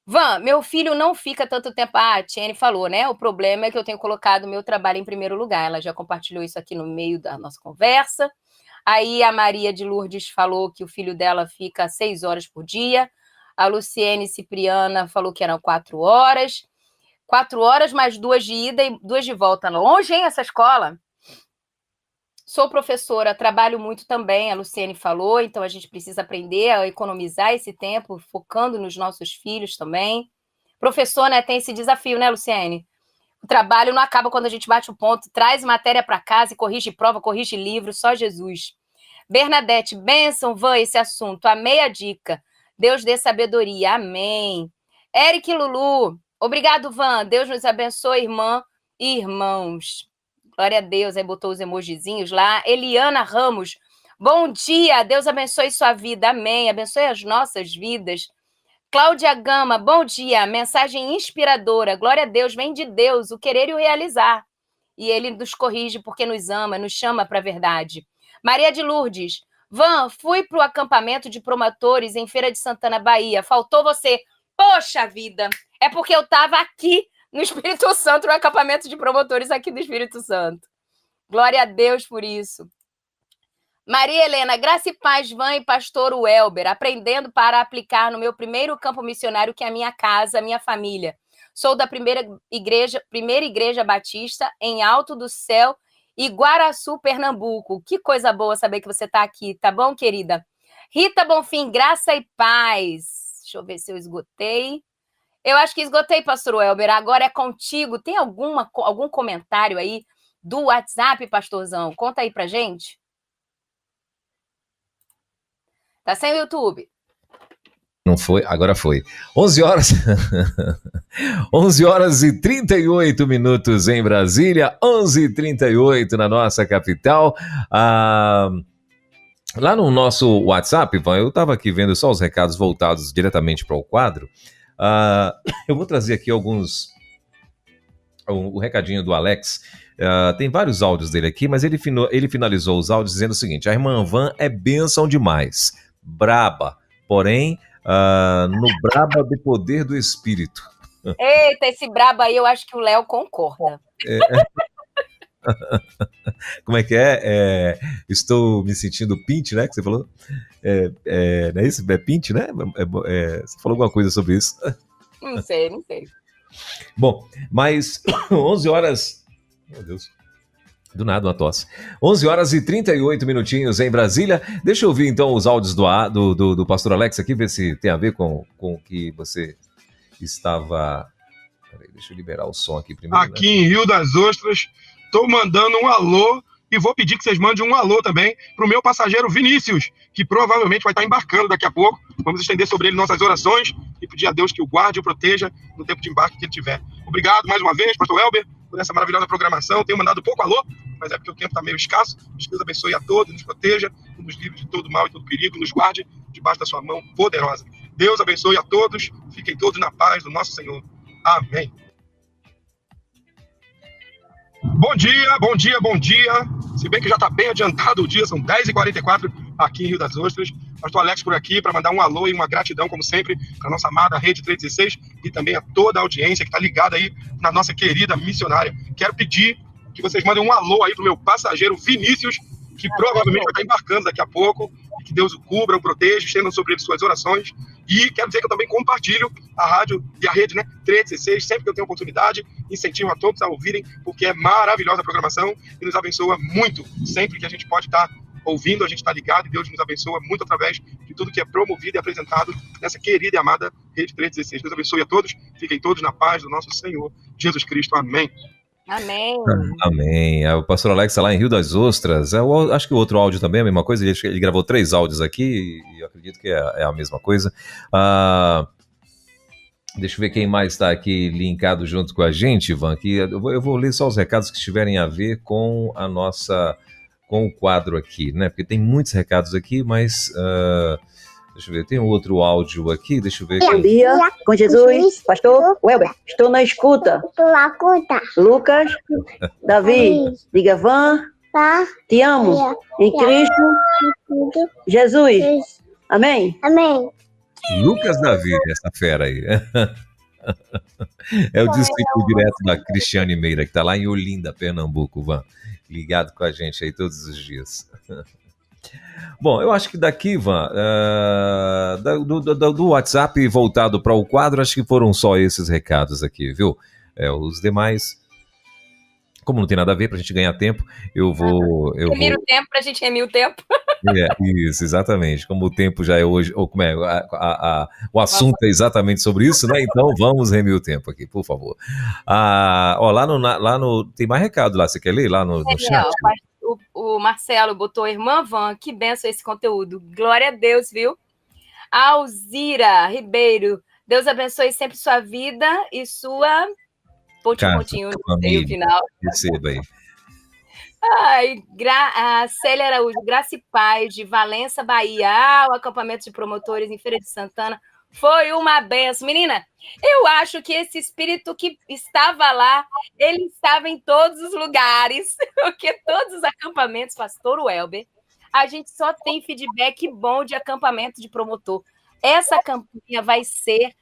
Van, meu filho não fica tanto tempo... a Tiene falou, né? O problema é que eu tenho colocado o meu trabalho em primeiro lugar. Ela já compartilhou isso aqui no meio da nossa conversa. Aí a Maria de Lourdes falou que o filho dela fica 6 horas por dia. A Luciene Cipriana falou que eram 4 horas. 4 horas mais 2 de ida e 2 de volta. Longe, hein, essa escola? Sou professora, trabalho muito também, a Luciene falou, então a gente precisa aprender a economizar esse tempo, focando nos nossos filhos também. Professor, né, tem esse desafio, né, Luciene? O trabalho não acaba quando a gente bate o ponto, traz matéria para casa e corrige prova, corrige livro, só Jesus. Bernadette, bênção, Van, esse assunto, amei a dica. Deus dê sabedoria, amém. Eric Lulu, obrigado, Van, Deus nos abençoe, irmã e irmãos. Glória a Deus, aí botou os emojizinhos lá. Eliana Ramos, bom dia, Deus abençoe sua vida, amém, abençoe as nossas vidas. Cláudia Gama, bom dia. Mensagem inspiradora. Glória a Deus, vem de Deus, o querer e o realizar. E ele nos corrige porque nos ama, nos chama para a verdade. Maria de Lourdes, Van, fui para o acampamento de promotores em Feira de Santana, Bahia. Faltou você. Poxa vida, é porque eu estava aqui no Espírito Santo, no acampamento de promotores aqui do Espírito Santo. Glória a Deus por isso. Maria Helena, graça e paz, Van e pastor Welber, aprendendo para aplicar no meu primeiro campo missionário, que é a minha casa, a minha família. Sou da primeira igreja batista em Alto do Céu, Iguaraçu, Pernambuco. Que coisa boa saber que você está aqui, tá bom, querida? Rita Bonfim, graça e paz. Deixa eu ver se eu esgotei. Eu acho que esgotei, pastor Welber. Agora é contigo. Tem algum comentário aí do WhatsApp, pastorzão? Conta aí pra gente. Tá sem o YouTube. Não foi? Agora foi. 11 horas. 11 horas e 38 minutos em Brasília, 11h38 na nossa capital. Lá no nosso WhatsApp, Ivan, eu estava aqui vendo só os recados voltados diretamente para o quadro. Eu vou trazer aqui o recadinho do Alex. Tem vários áudios dele aqui, mas ele finalizou os áudios dizendo o seguinte: a irmã Van é bênção demais, braba, porém no braba do poder do Espírito. Eita, esse braba aí, eu acho que o Léo concorda. Como é que é? Estou me sentindo pinte, né? Que você falou? Não é isso? É pinte, né? Você falou alguma coisa sobre isso? Não sei. Bom, mas 11 horas... Meu Deus. Do nada, uma tosse. 11 horas e 38 minutinhos em Brasília. Deixa eu ouvir, então, os áudios do pastor Alex aqui, ver se tem a ver com o que você estava... Peraí, deixa eu liberar o som aqui primeiro. Aqui em Rio das Ostras, estou mandando um alô e vou pedir que vocês mandem um alô também para o meu passageiro Vinícius, que provavelmente vai estar embarcando daqui a pouco. Vamos estender sobre ele nossas orações e pedir a Deus que o guarde e o proteja no tempo de embarque que ele tiver. Obrigado mais uma vez, pastor Welber, por essa maravilhosa programação. Tenho mandado pouco alô, mas é porque o tempo está meio escasso. Que Deus abençoe a todos, nos proteja, nos livre de todo mal e todo perigo, nos guarde debaixo da sua mão poderosa. Deus abençoe a todos, fiquem todos na paz do nosso Senhor. Amém. Bom dia, bom dia, bom dia. Se bem que já está bem adiantado o dia, são 10h44 aqui em Rio das Ostras. Pastor Alex por aqui para mandar um alô e uma gratidão, como sempre, para a nossa amada Rede 316 e também a toda a audiência que está ligada aí na nossa querida missionária. Quero pedir que vocês mandem um alô aí para o meu passageiro Vinícius, que provavelmente vai estar embarcando daqui a pouco, e que Deus o cubra, o proteja, estenda sobre ele suas orações. E quero dizer que eu também compartilho a rádio e a rede, né, 316, sempre que eu tenho oportunidade, incentivo a todos a ouvirem, porque é maravilhosa a programação e nos abençoa muito. Sempre que a gente pode estar ouvindo, a gente está ligado, e Deus nos abençoa muito através de tudo que é promovido e apresentado nessa querida e amada rede 316. Deus abençoe a todos, fiquem todos na paz do nosso Senhor Jesus Cristo. Amém. Amém. Amém. O pastor Alex está lá em Rio das Ostras. Acho que o outro áudio também é a mesma coisa. Ele gravou 3 áudios aqui e eu acredito que é a mesma coisa. Deixa eu ver quem mais está aqui linkado junto com a gente, Ivan. Que eu vou ler só os recados que estiverem a ver com com o quadro aqui, né? Porque tem muitos recados aqui, mas deixa eu ver, tem um outro áudio aqui, deixa eu ver. Bom dia, com Jesus, pastor Welber, estou na escuta. Lucas, Davi, diga Van, te amo, em Cristo, Jesus, amém? Lucas Davi, essa fera aí. É o discípulo direto da Cristiane Meira, que está lá em Olinda, Pernambuco, Van, ligado com a gente aí todos os dias. Bom, eu acho que daqui, Van, do WhatsApp voltado para o quadro, acho que foram só esses recados aqui, viu? Os demais, como não tem nada a ver, para a gente ganhar tempo, eu vou... Remir o tempo, para a gente remir o tempo. Isso, exatamente. Como o tempo já é hoje, ou como é, o assunto é exatamente sobre isso, né? Então vamos remir o tempo aqui, por favor. Lá no tem mais recado lá, você quer ler lá no chat? O Marcelo botou, irmã Van, que benção esse conteúdo. Glória a Deus, viu? Alzira Ribeiro, Deus abençoe sempre sua vida e sua... Pontinho, não sei o final. Receba aí. Ai, a Célia Araújo, graça e paz, de Valença, Bahia. O acampamento de promotores em Feira de Santana Foi uma benção. Menina, eu acho que esse espírito que estava lá, ele estava em todos os lugares, porque todos os acampamentos, pastor Welber, a gente só tem feedback bom de acampamento de promotor. Essa campanha vai ser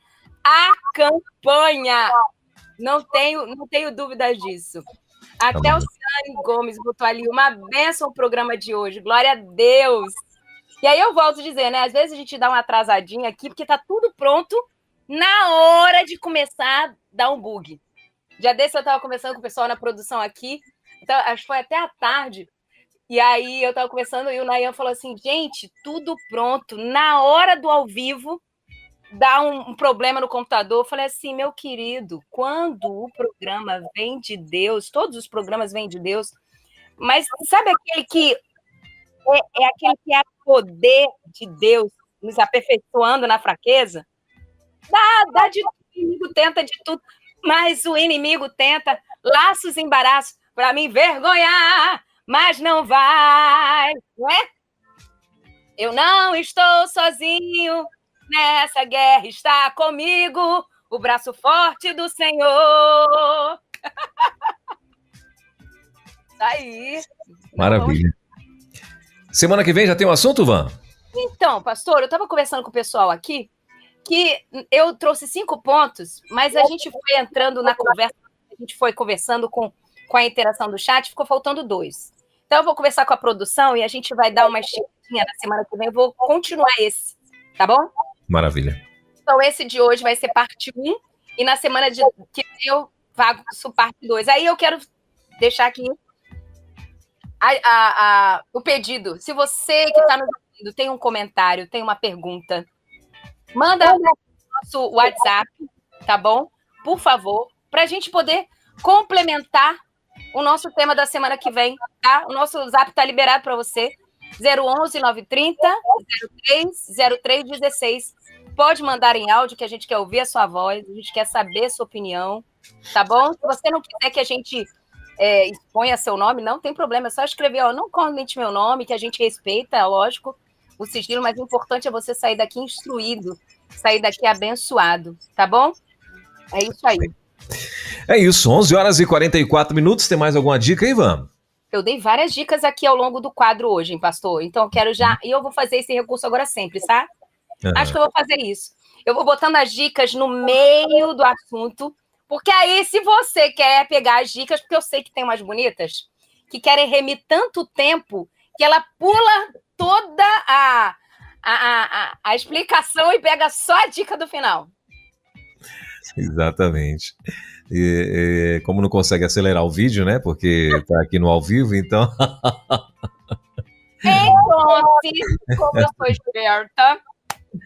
a campanha. Não tenho dúvidas disso. Até o Ciane Gomes botou ali uma benção ao programa de hoje. Glória a Deus. E aí eu volto a dizer, né? Às vezes a gente dá uma atrasadinha aqui, porque tá tudo pronto na hora de começar a dar um bug. Dia desse eu estava conversando com o pessoal na produção aqui, então, acho que foi até à tarde, e aí eu estava conversando e o Nayan falou assim, gente, tudo pronto, na hora do ao vivo, dá um problema no computador. Eu falei assim, meu querido, quando o programa vem de Deus, todos os programas vêm de Deus, mas sabe aquele que é aquele que é poder de Deus nos aperfeiçoando na fraqueza? Dá de tudo, o inimigo tenta de tudo, mas o inimigo tenta laços e embaraços para me envergonhar, mas não vai, não é? Eu não estou sozinho, nessa guerra está comigo o braço forte do Senhor. Isso aí. Maravilha. Semana que vem já tem um assunto, Van? Então, pastor, eu estava conversando com o pessoal aqui, que eu trouxe 5 pontos, mas a gente foi entrando na conversa, a gente foi conversando com a interação do chat, ficou faltando 2. Então, eu vou conversar com a produção e a gente vai dar uma esticadinha na semana que vem. Eu vou continuar esse, tá bom? Maravilha. Então, esse de hoje vai ser parte 1 e na semana que vem eu faço parte 2. Aí eu quero deixar aqui o pedido. Se você que está nos ouvindo tem um comentário, tem uma pergunta, manda no nosso WhatsApp, tá bom? Por favor, para a gente poder complementar o nosso tema da semana que vem, tá? O nosso WhatsApp está liberado para você, 011 930 030316. Pode mandar em áudio, que a gente quer ouvir a sua voz, a gente quer saber a sua opinião, tá bom? Se você não quiser que a gente exponha seu nome, não tem problema, é só escrever, ó, não comente meu nome, que a gente respeita, lógico, o sigilo, mas o importante é você sair daqui instruído, sair daqui abençoado, tá bom? É isso aí. É isso, 11h44. Tem mais alguma dica, Ivan? Eu dei várias dicas aqui ao longo do quadro hoje, hein, pastor? Então, eu quero já... E eu vou fazer esse recurso agora sempre, tá? Acho que eu vou fazer isso. Eu vou botando as dicas no meio do assunto, porque aí, se você quer pegar as dicas, porque eu sei que tem umas bonitas, que querem remir tanto tempo, que ela pula toda a explicação e pega só a dica do final. Exatamente. E como não consegue acelerar o vídeo, né? Porque tá aqui no ao vivo, então... Então, como eu sou esperta,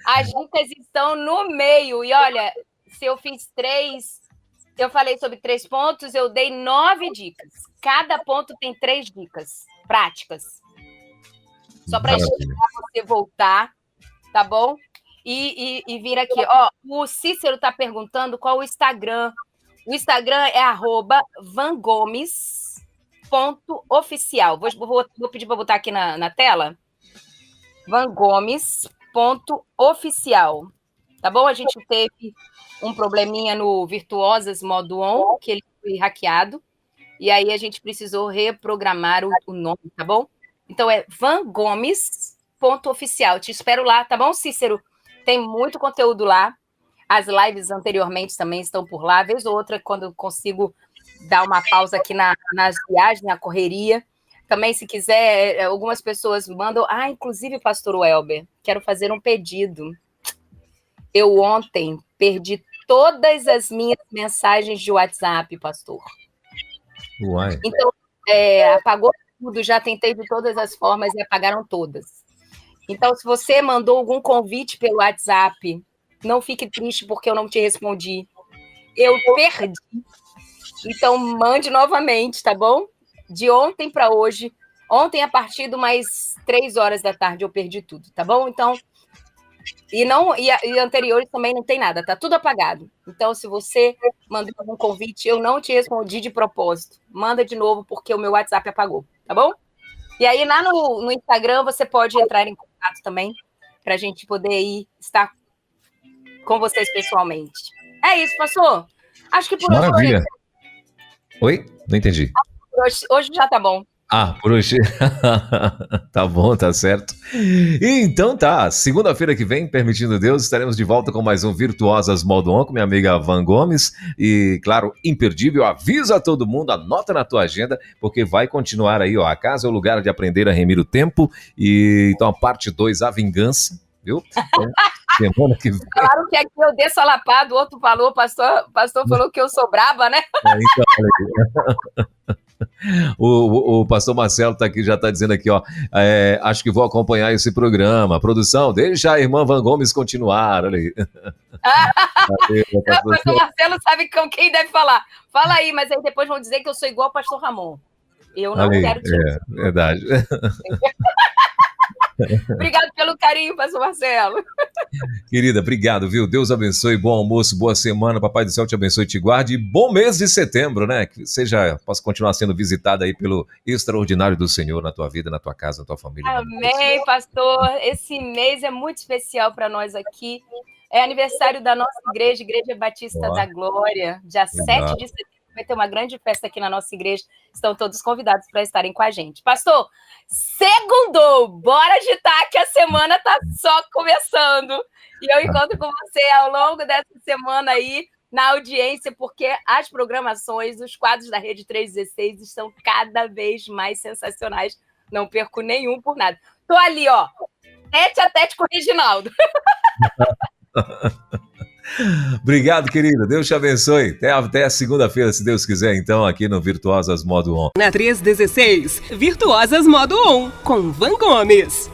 as dicas estão no meio. E olha, se eu fiz 3, eu falei sobre 3 pontos, eu dei 9 dicas. Cada ponto tem 3 dicas práticas. Só para você voltar, tá bom? E vir aqui. Ó, o Cícero está perguntando qual o Instagram. O Instagram é @vangomes.oficial. Vou pedir para botar aqui na tela. vangomes.oficial. Tá bom? A gente teve um probleminha no Virtuosas Modo On, que ele foi hackeado. E aí a gente precisou reprogramar o nome, tá bom? Então é vangomes.oficial. Te espero lá, tá bom, Cícero? Tem muito conteúdo lá. As lives anteriormente também estão por lá. Vez ou outra, quando eu consigo dar uma pausa aqui nas viagens, na correria. Também, se quiser, algumas pessoas mandam... inclusive, pastor Welber, quero fazer um pedido. Eu ontem perdi todas as minhas mensagens de WhatsApp, pastor. Uai. Então, apagou tudo, já tentei de todas as formas e apagaram todas. Então, se você mandou algum convite pelo WhatsApp, não fique triste porque eu não te respondi. Eu perdi. Então, mande novamente, tá bom? De ontem para hoje. Ontem, a partir de umas 3 horas da tarde, eu perdi tudo, tá bom? Então, e anteriores também não tem nada, tá tudo apagado. Então, se você mandou algum convite, eu não te respondi de propósito. Manda de novo, porque o meu WhatsApp apagou, tá bom? E aí, lá no Instagram, você pode entrar em contato também, para a gente poder estar com vocês pessoalmente. É isso, pastor. Acho que por Maravilha. hoje... Oi? Não entendi. Hoje já tá bom. Por hoje. Tá bom, tá certo. Então tá, segunda-feira que vem, permitindo Deus, estaremos de volta com mais um Virtuosas Modo On com minha amiga Van Gomes. E, claro, imperdível, avisa todo mundo, anota na tua agenda, porque vai continuar aí, ó. A casa é o lugar de aprender a remir o tempo. E então a parte 2, a vingança, viu? Semana que vem. Claro que aqui eu desço a lapada, o outro falou, o pastor falou que eu sou braba, né? Então, olha aí. O pastor Marcelo tá aqui, já está dizendo aqui, ó. Acho que vou acompanhar esse programa. Produção, deixa a irmã Van Gomes continuar. Olha aí. O pastor Marcelo sabe com quem deve falar. Fala aí, mas aí depois vão dizer que eu sou igual ao pastor Ramon. Eu não quero te dizer. Verdade. Obrigado pelo carinho, pastor Marcelo. Querida, obrigado, viu? Deus abençoe, bom almoço, boa semana, Papai do Céu te abençoe e te guarde, e bom mês de setembro, né? Que seja, possa continuar sendo visitada aí pelo extraordinário do Senhor na tua vida, na tua casa, na tua família. Amém, pastor. Esse mês é muito especial para nós aqui. É aniversário da nossa igreja, Igreja Batista da Glória, dia 7 de setembro. Vai ter uma grande festa aqui na nossa igreja. Estão todos convidados para estarem com a gente. Pastor, segundou! Bora agitar que a semana tá só começando. E eu encontro com você ao longo dessa semana aí na audiência, porque as programações, os quadros da Rede 316 estão cada vez mais sensacionais. Não perco nenhum por nada. Tô ali, ó, tete a tete com o Reginaldo. Obrigado, querida. Deus te abençoe. Até a segunda-feira, se Deus quiser, então, aqui no Virtuosas Modo On. Na 316, Virtuosas Modo On, com Van Gomes.